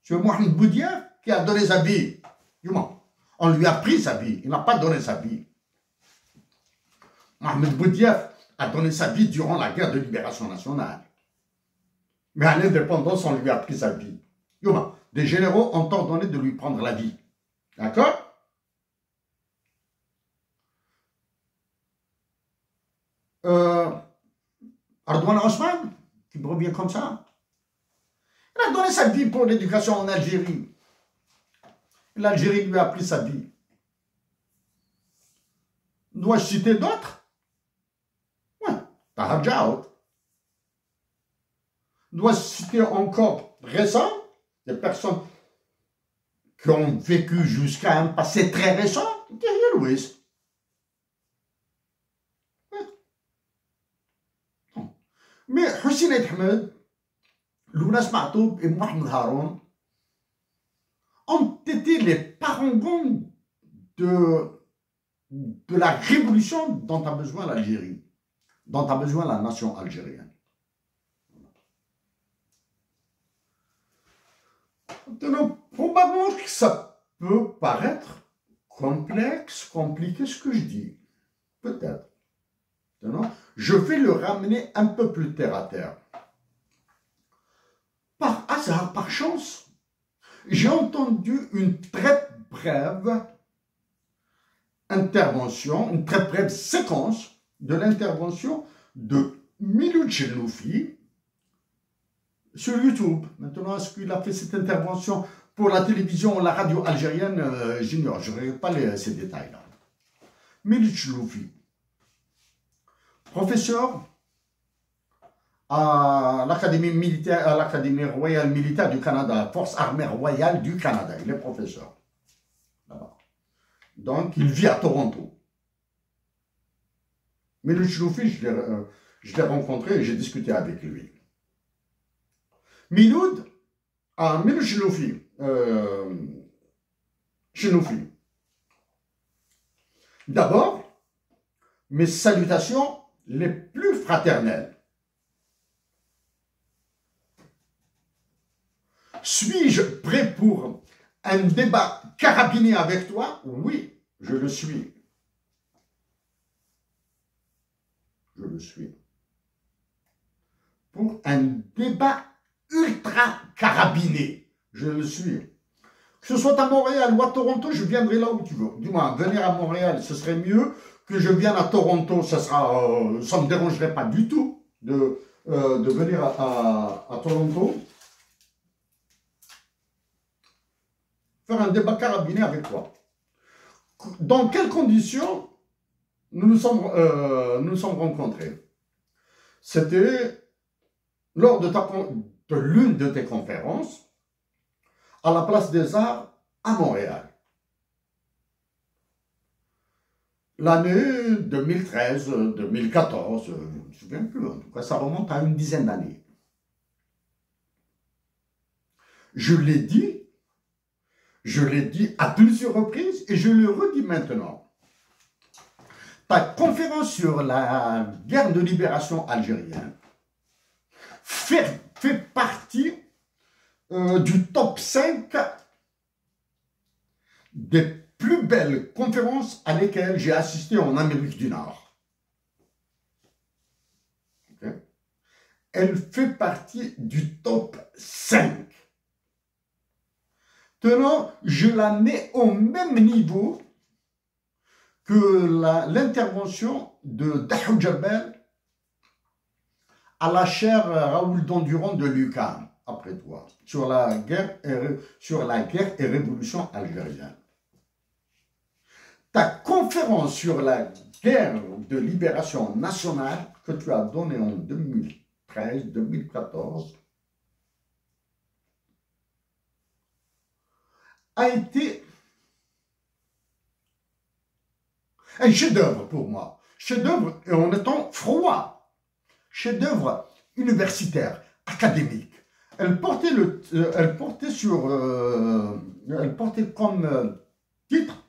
C'est Mohamed Boudiaf qui a donné sa vie. On lui a pris sa vie, il n'a pas donné sa vie. Mohamed Boudiaf a donné sa vie durant la guerre de libération nationale. Mais à l'indépendance, on lui a pris sa vie. Des généraux ont ordonné de lui prendre la vie. D'accord? Ardouane Osman, qui me revient comme ça, il a donné sa vie pour l'éducation en Algérie. L'Algérie lui a pris sa vie. Dois-je citer d'autres? Oui, Tahadjaout. Dois-je citer encore récent des personnes qui ont vécu jusqu'à un passé très récent? Louis. Mais Hussein Ahmed, Lounas Matoub et Mohamed Haroun ont été les parangons de la révolution dont a besoin l'Algérie, dont a besoin la nation algérienne. Donc, probablement que ça peut paraître complexe, compliqué ce que je dis. Peut-être. Je vais le ramener un peu plus terre à terre. Par hasard, par chance, j'ai entendu une très brève intervention, une très brève séquence de l'intervention de Miloud Chenloufi sur YouTube. Maintenant, est-ce qu'il a fait cette intervention pour la télévision ou la radio algérienne? J'ignore, je ne regarde pas ces détails-là. Miloud Chenloufi, professeur à l'Académie militaire, à l'Académie royale militaire du Canada, Force armée royale du Canada. Il est professeur là-bas. Donc, il vit à Toronto. Miloud Chenloufi, je l'ai rencontré et j'ai discuté avec lui. Miloud Chenloufi. D'abord, mes salutations les plus fraternelles. Suis-je prêt pour un débat carabiné avec toi? Oui, je le suis. Je le suis. Pour un débat ultra carabiné, je le suis. Que ce soit à Montréal ou à Toronto, je viendrai là où tu veux. Dis-moi, venir à Montréal, ce serait mieux que je vienne à Toronto. Ça ne me dérangerait pas du tout de venir à Toronto. Faire un débat carabiné avec toi. Dans quelles conditions nous nous sommes rencontrés? C'était lors de l'une de tes conférences à la Place des Arts à Montréal. L'année 2013, 2014, je ne me souviens plus, en tout cas ça remonte à une dizaine d'années. Je l'ai dit à plusieurs reprises et je le redis maintenant. Ta conférence sur la guerre de libération algérienne fait partie du top 5 des plus belles conférences à lesquelles j'ai assisté en Amérique du Nord. Okay. Elle fait partie du top 5. Tenant, je la mets au même niveau que l'intervention de Dahou Djabel à la chaire Raoul Dandurand de l'UQAM, après toi, sur la guerre et révolution algérienne. Ta conférence sur la guerre de libération nationale que tu as donnée en 2013-2014 a été un chef-d'œuvre pour moi. Chef-d'œuvre en étant froid. Chef-d'œuvre universitaire, académique. Elle portait comme titre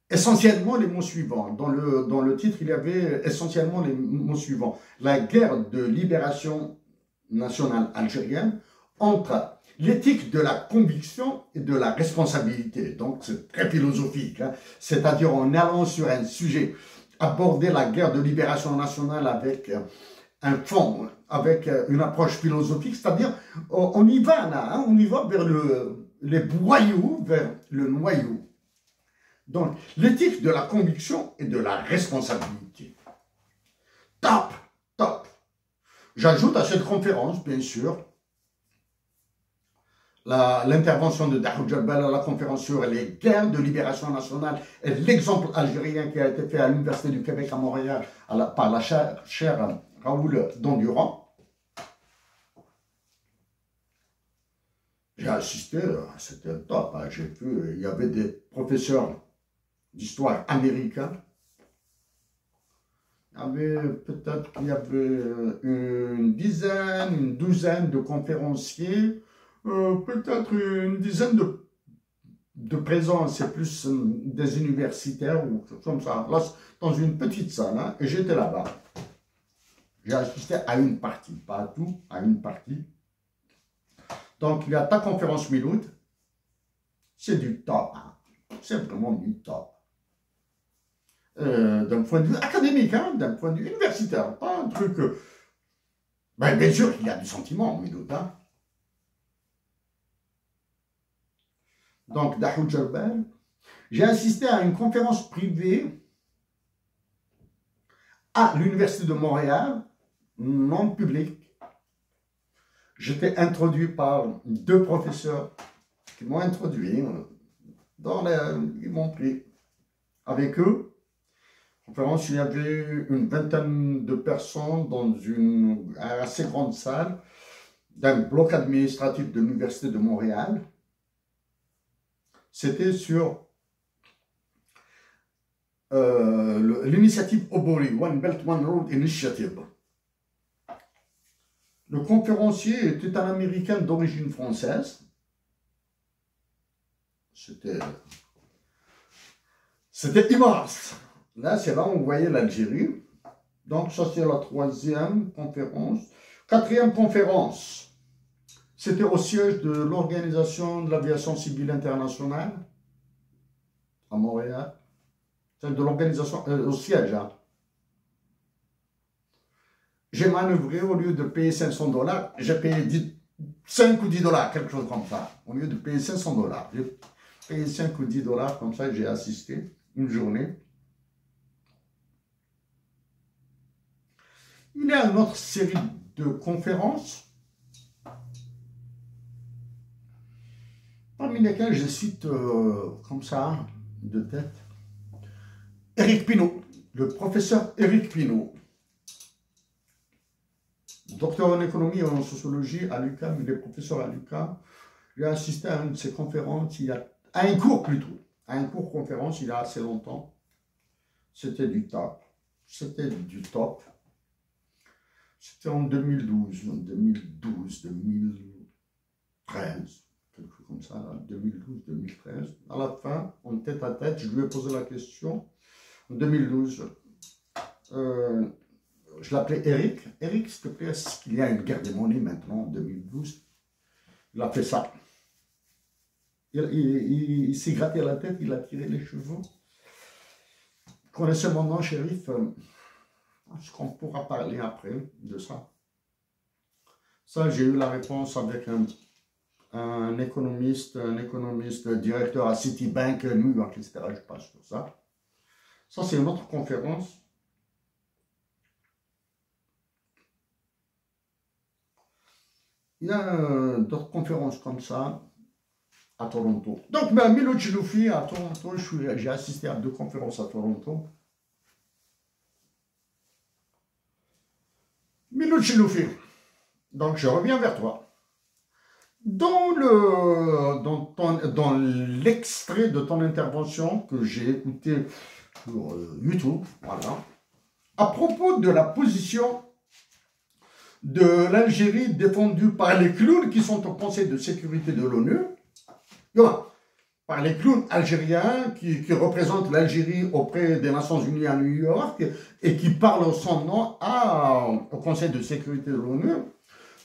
essentiellement les mots suivants. Dans le titre, il y avait essentiellement les mots suivants. La guerre de libération nationale algérienne entre l'éthique de la conviction et de la responsabilité. Donc, c'est très philosophique. Hein. C'est-à-dire, en allant sur un sujet, aborder la guerre de libération nationale avec un fond, avec une approche philosophique, c'est-à-dire, on y va là, hein, on y va vers les boyaux, vers le noyau. Donc, l'éthique de la conviction et de la responsabilité. Top, top. J'ajoute à cette conférence, bien sûr, l'intervention de Dahou Djabel à la conférence sur les guerres de libération nationale et l'exemple algérien qui a été fait à l'Université du Québec à Montréal par la chaire Raoul Dandurand. J'ai assisté, c'était top, hein, j'ai vu, il y avait des professeurs d'histoire américains. Peut-être qu'il y avait une douzaine de conférenciers, peut-être une dizaine de présents, c'est plus des universitaires ou comme ça, là, dans une petite salle, hein, et j'étais là-bas. J'ai assisté à une partie, pas à tout, à une partie. Donc, il y a ta conférence Miloud, c'est du top, hein, c'est vraiment du top. D'un point de vue académique, hein, d'un point de vue universitaire, pas un truc... Ben, bien sûr, il y a du sentiment, Miloud, hein. Donc, Dahou Djabel, j'ai assisté à une conférence privée à l'Université de Montréal, non publique. J'étais introduit par deux professeurs qui m'ont introduit, ils m'ont pris avec eux. Conférence, il y avait une vingtaine de personnes dans une assez grande salle d'un bloc administratif de l'Université de Montréal. C'était sur l'initiative Obori, One Belt, One Road Initiative. Le conférencier était un Américain d'origine française. C'était immense. Là, c'est là où on voyait l'Algérie. Donc, ça, c'est la troisième conférence. Quatrième conférence, c'était au siège de l'Organisation de l'Aviation Civile Internationale, à Montréal. C'est de l'organisation, au siège. Hein. J'ai manœuvré, au lieu de payer 500 $, j'ai payé 5 ou 10 $, quelque chose comme ça. Au lieu de payer 500 $, j'ai payé 5 ou 10 $, comme ça, j'ai assisté une journée. Il y a une autre série de conférences, parmi lesquelles je cite comme ça, de tête, Éric Pinault, le professeur Éric Pinault, docteur en économie et en sociologie à l'UQAM, il est professeur à l'UQAM. J'ai assisté à une de ses conférences, à un cours plutôt, à un cours conférence il y a assez longtemps. C'était du top, c'était du top. C'était en 2012, 2013, quelque chose comme ça, 2012-2013. À la fin, en tête à tête, je lui ai posé la question. En 2012, je l'appelais Eric. Eric, s'il te plaît, est-ce qu'il y a une guerre des monnaies maintenant en 2012? Il a fait ça. Il s'est gratté la tête, il a tiré les cheveux. Connaissez mon nom, shérif. Est-ce qu'on pourra parler après de ça? Ça, j'ai eu la réponse avec un économiste directeur à Citibank, New York, etc. Je passe sur ça. Ça, c'est une autre conférence. Il y a d'autres conférences comme ça à Toronto. Donc, Milo Chiloufi à Toronto, j'ai assisté à 2 conférences à Toronto. Milo Chiloufi, donc je reviens vers toi. Dans l'extrait de ton intervention que j'ai écouté sur YouTube, voilà, à propos de la position de l'Algérie défendue par les clowns qui sont au Conseil de sécurité de l'ONU, par les clowns algériens qui représentent l'Algérie auprès des Nations Unies à New York et qui parlent son nom au Conseil de sécurité de l'ONU.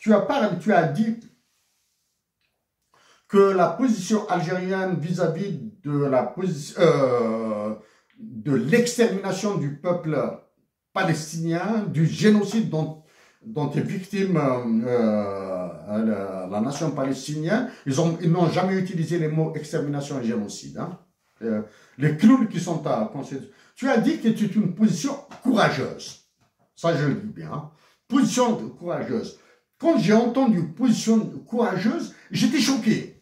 Tu as dit que la position algérienne vis-à-vis de l'extermination du peuple palestinien, du génocide dont est victime la nation palestinienne, ils n'ont jamais utilisé les mots extermination et génocide. Hein. Les clowns qui sont à conseil. Tu as dit que c'est une position courageuse. Ça, je le dis bien. Hein. Position courageuse. Quand j'ai entendu position courageuse, j'étais choqué.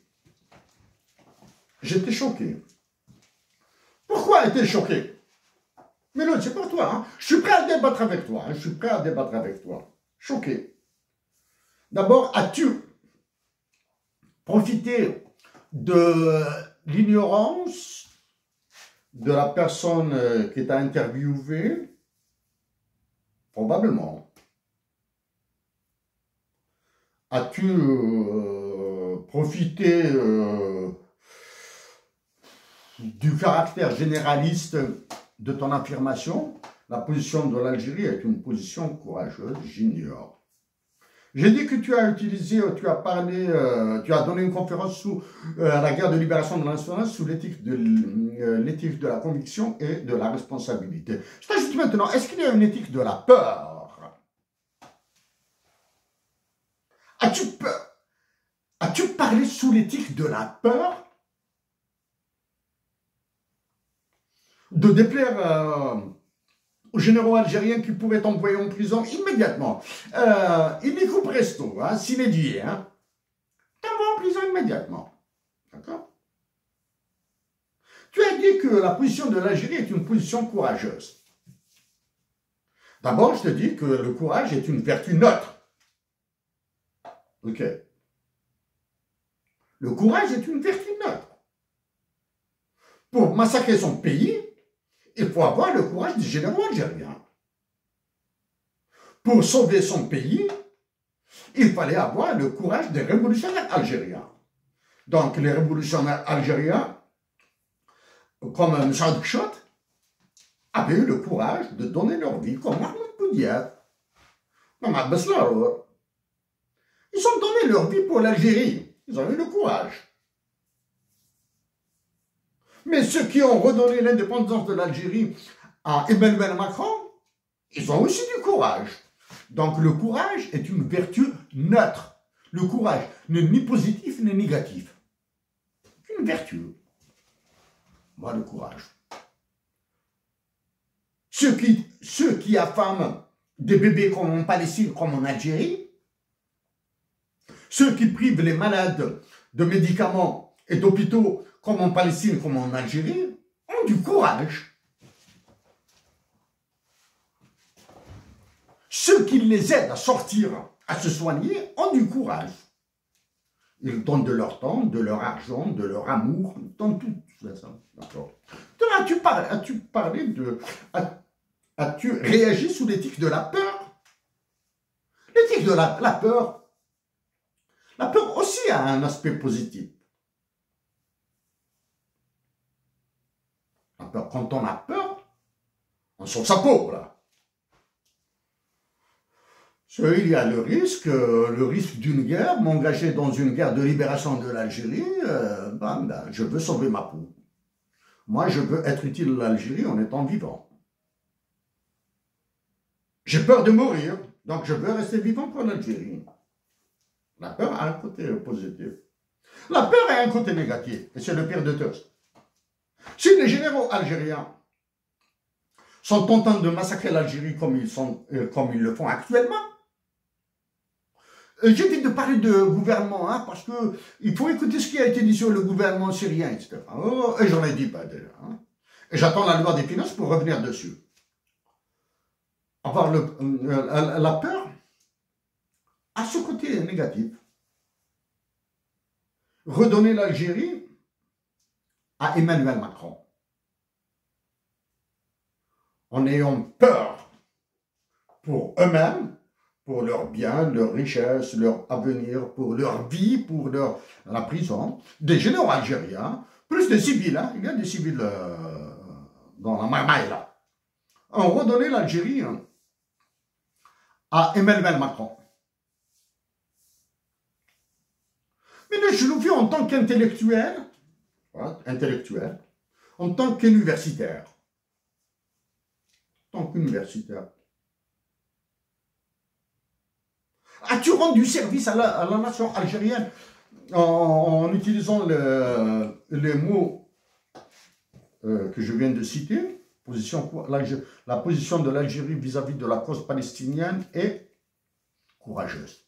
J'étais choqué. Pourquoi étais-je choqué? Mais non, c'est pas toi. Hein. Je suis prêt à débattre avec toi. Hein. Je suis prêt à débattre avec toi. Choqué. D'abord, as-tu profité de l'ignorance de la personne qui t'a interviewé? Probablement. As-tu profité du caractère généraliste de ton affirmation? La position de l'Algérie est une position courageuse, j'ignore. J'ai dit que tu as utilisé, tu as parlé, tu as donné une conférence sous la guerre de libération de l'insouciance, sous l'éthique de la conviction et de la responsabilité. Je t'ajoute maintenant, est-ce qu'il y a une éthique de la peur? As-tu peur? As-tu parlé sous l'éthique de la peur? De déplaire aux généraux algériens qui pourraient t'envoyer en prison immédiatement. Illico presto, hein, sine die, hein. T'envoies en prison immédiatement. D'accord? Tu as dit que la position de l'Algérie est une position courageuse. D'abord, je te dis que le courage est une vertu neutre. Ok. Le courage est une vertu neutre. Pour massacrer son pays, il faut avoir le courage des généraux algériens. Pour sauver son pays, il fallait avoir le courage des révolutionnaires algériens. Donc les révolutionnaires algériens, comme Saad Kchot, avaient eu le courage de donner leur vie, comme Mahmoud Boudiaf, comme Abbas Larour. Ils ont donné leur vie pour l'Algérie. Ils ont eu le courage. Mais ceux qui ont redonné l'indépendance de l'Algérie à Emmanuel Macron, ils ont aussi du courage. Donc le courage est une vertu neutre. Le courage n'est ni positif ni négatif. C'est une vertu. Moi, le courage. Ceux qui affament des bébés comme en Palestine, comme en Algérie, ceux qui privent les malades de médicaments et d'hôpitaux comme en Palestine, comme en Algérie, ont du courage. Ceux qui les aident à sortir, à se soigner, ont du courage. Ils donnent de leur temps, de leur argent, de leur amour, ils donnent tout. D'accord. As-tu réagi sous l'éthique de la peur? L'éthique de la peur aussi a un aspect positif. peur. Quand on a peur, on sauve sa peau, là. Il y a le risque d'une guerre, m'engager dans une guerre de libération de l'Algérie, je veux sauver ma peau. Moi, je veux être utile à l'Algérie en étant vivant. J'ai peur de mourir, donc je veux rester vivant pour l'Algérie. La peur a un côté positif. La peur a un côté négatif, et c'est le pire de tous. Si les généraux algériens sont en train de massacrer l'Algérie comme ils le font actuellement, j'évite de parler de gouvernement, hein, parce que il faut écouter ce qui a été dit sur le gouvernement syrien, etc. Oh, et j'en ai dit pas déjà. Hein. Et j'attends la loi des finances pour revenir dessus. Avoir la peur a ce côté négatif. Redonner l'Algérie à Emmanuel Macron. En ayant peur pour eux-mêmes, pour leurs biens, leurs richesses, leur avenir, pour leur vie, pour la prison, des généraux algériens, plus des civils, hein, il y a des civils dans la marmaille là, ont redonné l'Algérie à Emmanuel Macron. Mais je le vis en tant qu'intellectuel, en tant qu'universitaire. En tant qu'universitaire. As-tu rendu service à la nation algérienne en utilisant les mots que je viens de citer? La position de l'Algérie vis-à-vis de la cause palestinienne est courageuse.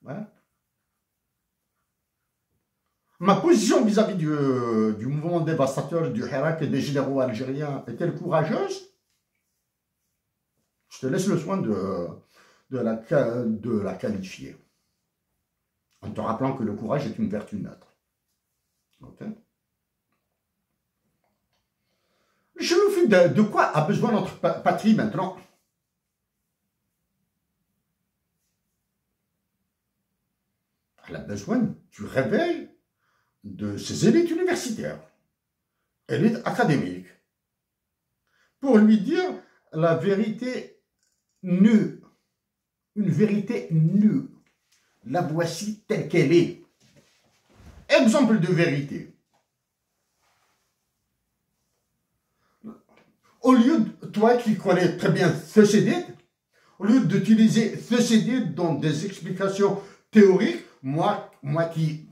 Ouais. Ma position vis-à-vis du mouvement dévastateur du Hirak et des généraux algériens est-elle courageuse? Je te laisse le soin de la qualifier. En te rappelant que le courage est une vertu neutre. Ok? Je me fie de quoi a besoin notre patrie maintenant? Elle a besoin du réveil de ses élites universitaires, élites académiques, pour lui dire la vérité nue, une vérité nue. La voici telle qu'elle est. Exemple de vérité. Au lieu de toi qui connais très bien Thucydide, au lieu d'utiliser Thucydide dans des explications théoriques, moi qui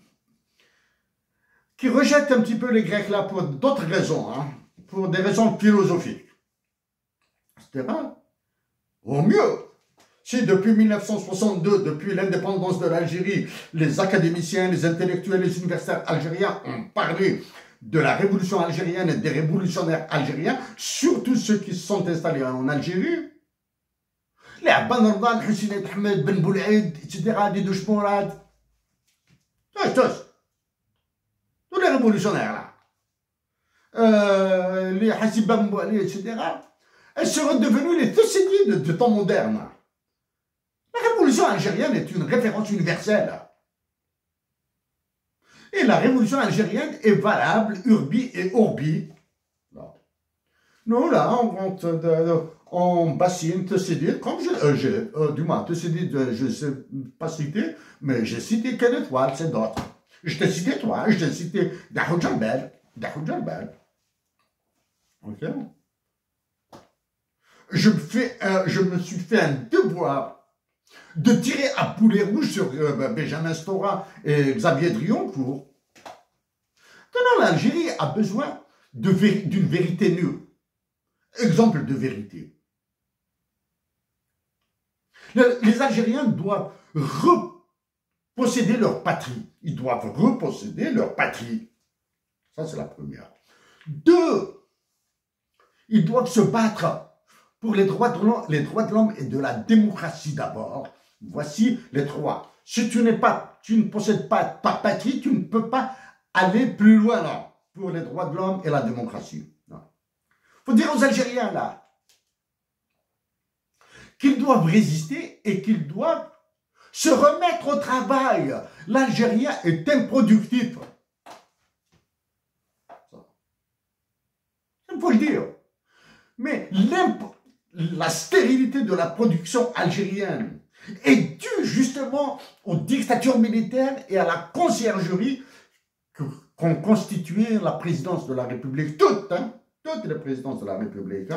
rejette un petit peu les Grecs là pour d'autres raisons, hein, pour des raisons philosophiques, etc. Au mieux, si depuis 1962, depuis l'indépendance de l'Algérie, les académiciens, les intellectuels, les universitaires algériens ont parlé de la révolution algérienne et des révolutionnaires algériens, surtout ceux qui se sont installés en Algérie, les Abban Rdan, Hussein Ahmed, Ben Boulaïd, etc., les Douche Mourad, tous les révolutionnaires là, les Hassib Bambouali, etc., elles seraient devenues les Thucydides de temps moderne. La révolution algérienne est une référence universelle. Et la révolution algérienne est valable, urbi et orbi. Nous, là, on bassine Thucydide, comme du moins, Thucydide, je ne sais pas citer, mais j'ai cité Kenneth Waltz et d'autres. Je t'ai cité toi, je t'ai cité Dahoud Jalbel. Ok? Je me suis fait un devoir de tirer à boulet rouge sur Benjamin Stora et Xavier Drioncourt. Non, l'Algérie a besoin d'une vérité nue. Exemple de vérité. Les Algériens doivent reposséder leur patrie. Ils doivent reposséder leur patrie. Ça, c'est la première. 2, ils doivent se battre pour les droits de l'homme et de la démocratie d'abord. Voici les 3. Si tu ne possèdes pas ta patrie, tu ne peux pas aller plus loin là, pour les droits de l'homme et la démocratie. Il faut dire aux Algériens là qu'ils doivent résister et qu'ils doivent se remettre au travail. L'Algérien est improductif. il faut le dire. Mais la stérilité de la production algérienne est due justement aux dictatures militaires et à la conciergerie qu'ont constitué la présidence de la République, toutes les présidences de la République.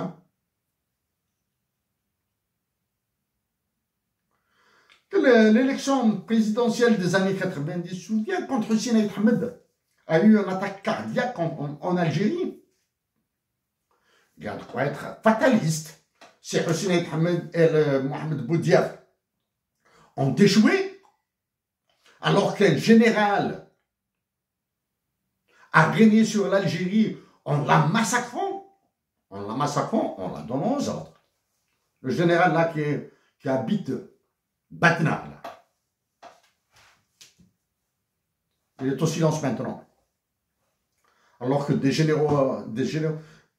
L'élection présidentielle des années 90, souviens, contre Sinaï Ahmed, a eu une attaque cardiaque en Algérie. Il y a de quoi être fataliste. C'est Sinaï Ahmed et Mohamed Boudiaf ont échoué, alors qu'un général a régné sur l'Algérie en la massacrant, en la donnant aux autres. Le général là qui habite Batna, là. Il est au silence maintenant. Alors que des généraux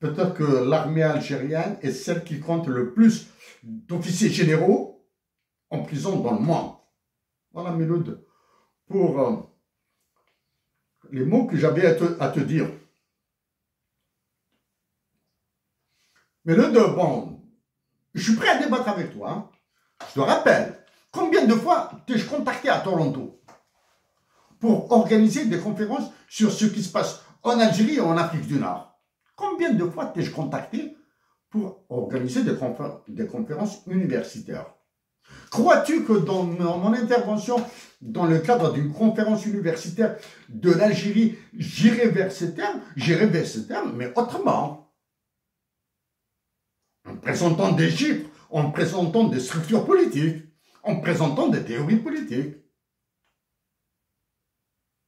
peut-être que l'armée algérienne est celle qui compte le plus d'officiers généraux en prison dans le monde. Voilà, Miloud, pour les mots que j'avais à te dire. Miloud, bon, je suis prêt à débattre avec toi. Hein. Je te rappelle, combien de fois t'ai-je contacté à Toronto pour organiser des conférences sur ce qui se passe en Algérie et en Afrique du Nord? Combien de fois t'ai-je contacté pour organiser des conférences universitaires? Crois-tu que dans mon intervention, dans le cadre d'une conférence universitaire de l'Algérie, j'irai vers ces termes, mais autrement, en présentant des chiffres, en présentant des structures politiques, en présentant des théories politiques.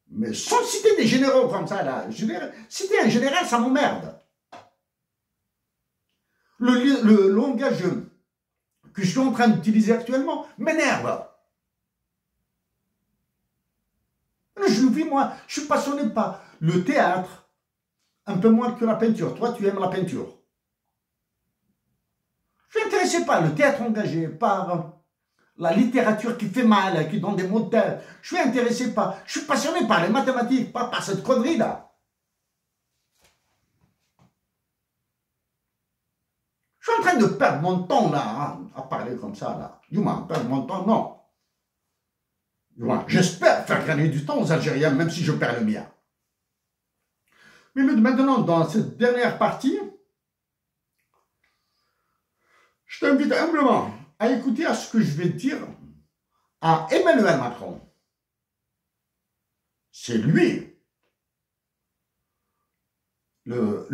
Mais sans citer des généraux comme ça, là. Citer un général, ça m'emmerde. Le langage que je suis en train d'utiliser actuellement m'énerve. Je le vis, moi, je suis passionné par le théâtre, un peu moins que la peinture. Toi, tu aimes la peinture. Je suis intéressé par le théâtre engagé, par la littérature qui fait mal, qui donne des mots de tête. Je suis passionné par les mathématiques, pas par cette connerie-là. Je suis en train de perdre mon temps, là, hein, à parler comme ça, là. Du moins, perdre mon temps, non. Du moins, j'espère faire gagner du temps aux Algériens, même si je perds le mien. Mais maintenant, dans cette dernière partie, je t'invite humblement à écouter à ce que je vais dire à Emmanuel Macron. C'est lui, le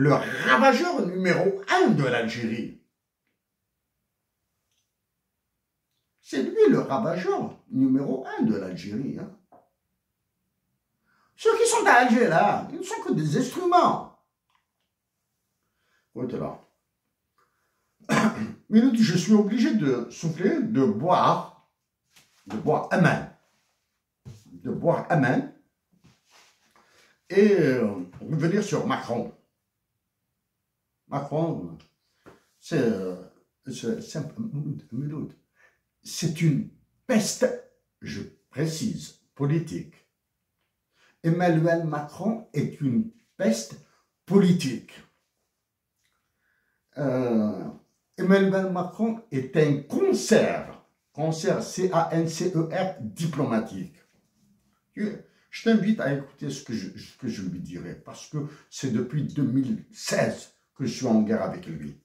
ravageur numéro 1 de l'Algérie. C'est lui le ravageur numéro 1 de l'Algérie. Hein. Ceux qui sont à Alger, là, ils ne sont que des instruments. Écoute là. Mais il dit, je suis obligé de souffler, de boire à main. De boire à main. Et revenir sur Macron. Macron, c'est une peste, je précise, politique. Emmanuel Macron est une peste politique. Emmanuel Macron est un cancer, C-A-N-C-E-R, diplomatique. Je t'invite à écouter ce que je lui dirai, parce que c'est depuis 2016 que je suis en guerre avec lui.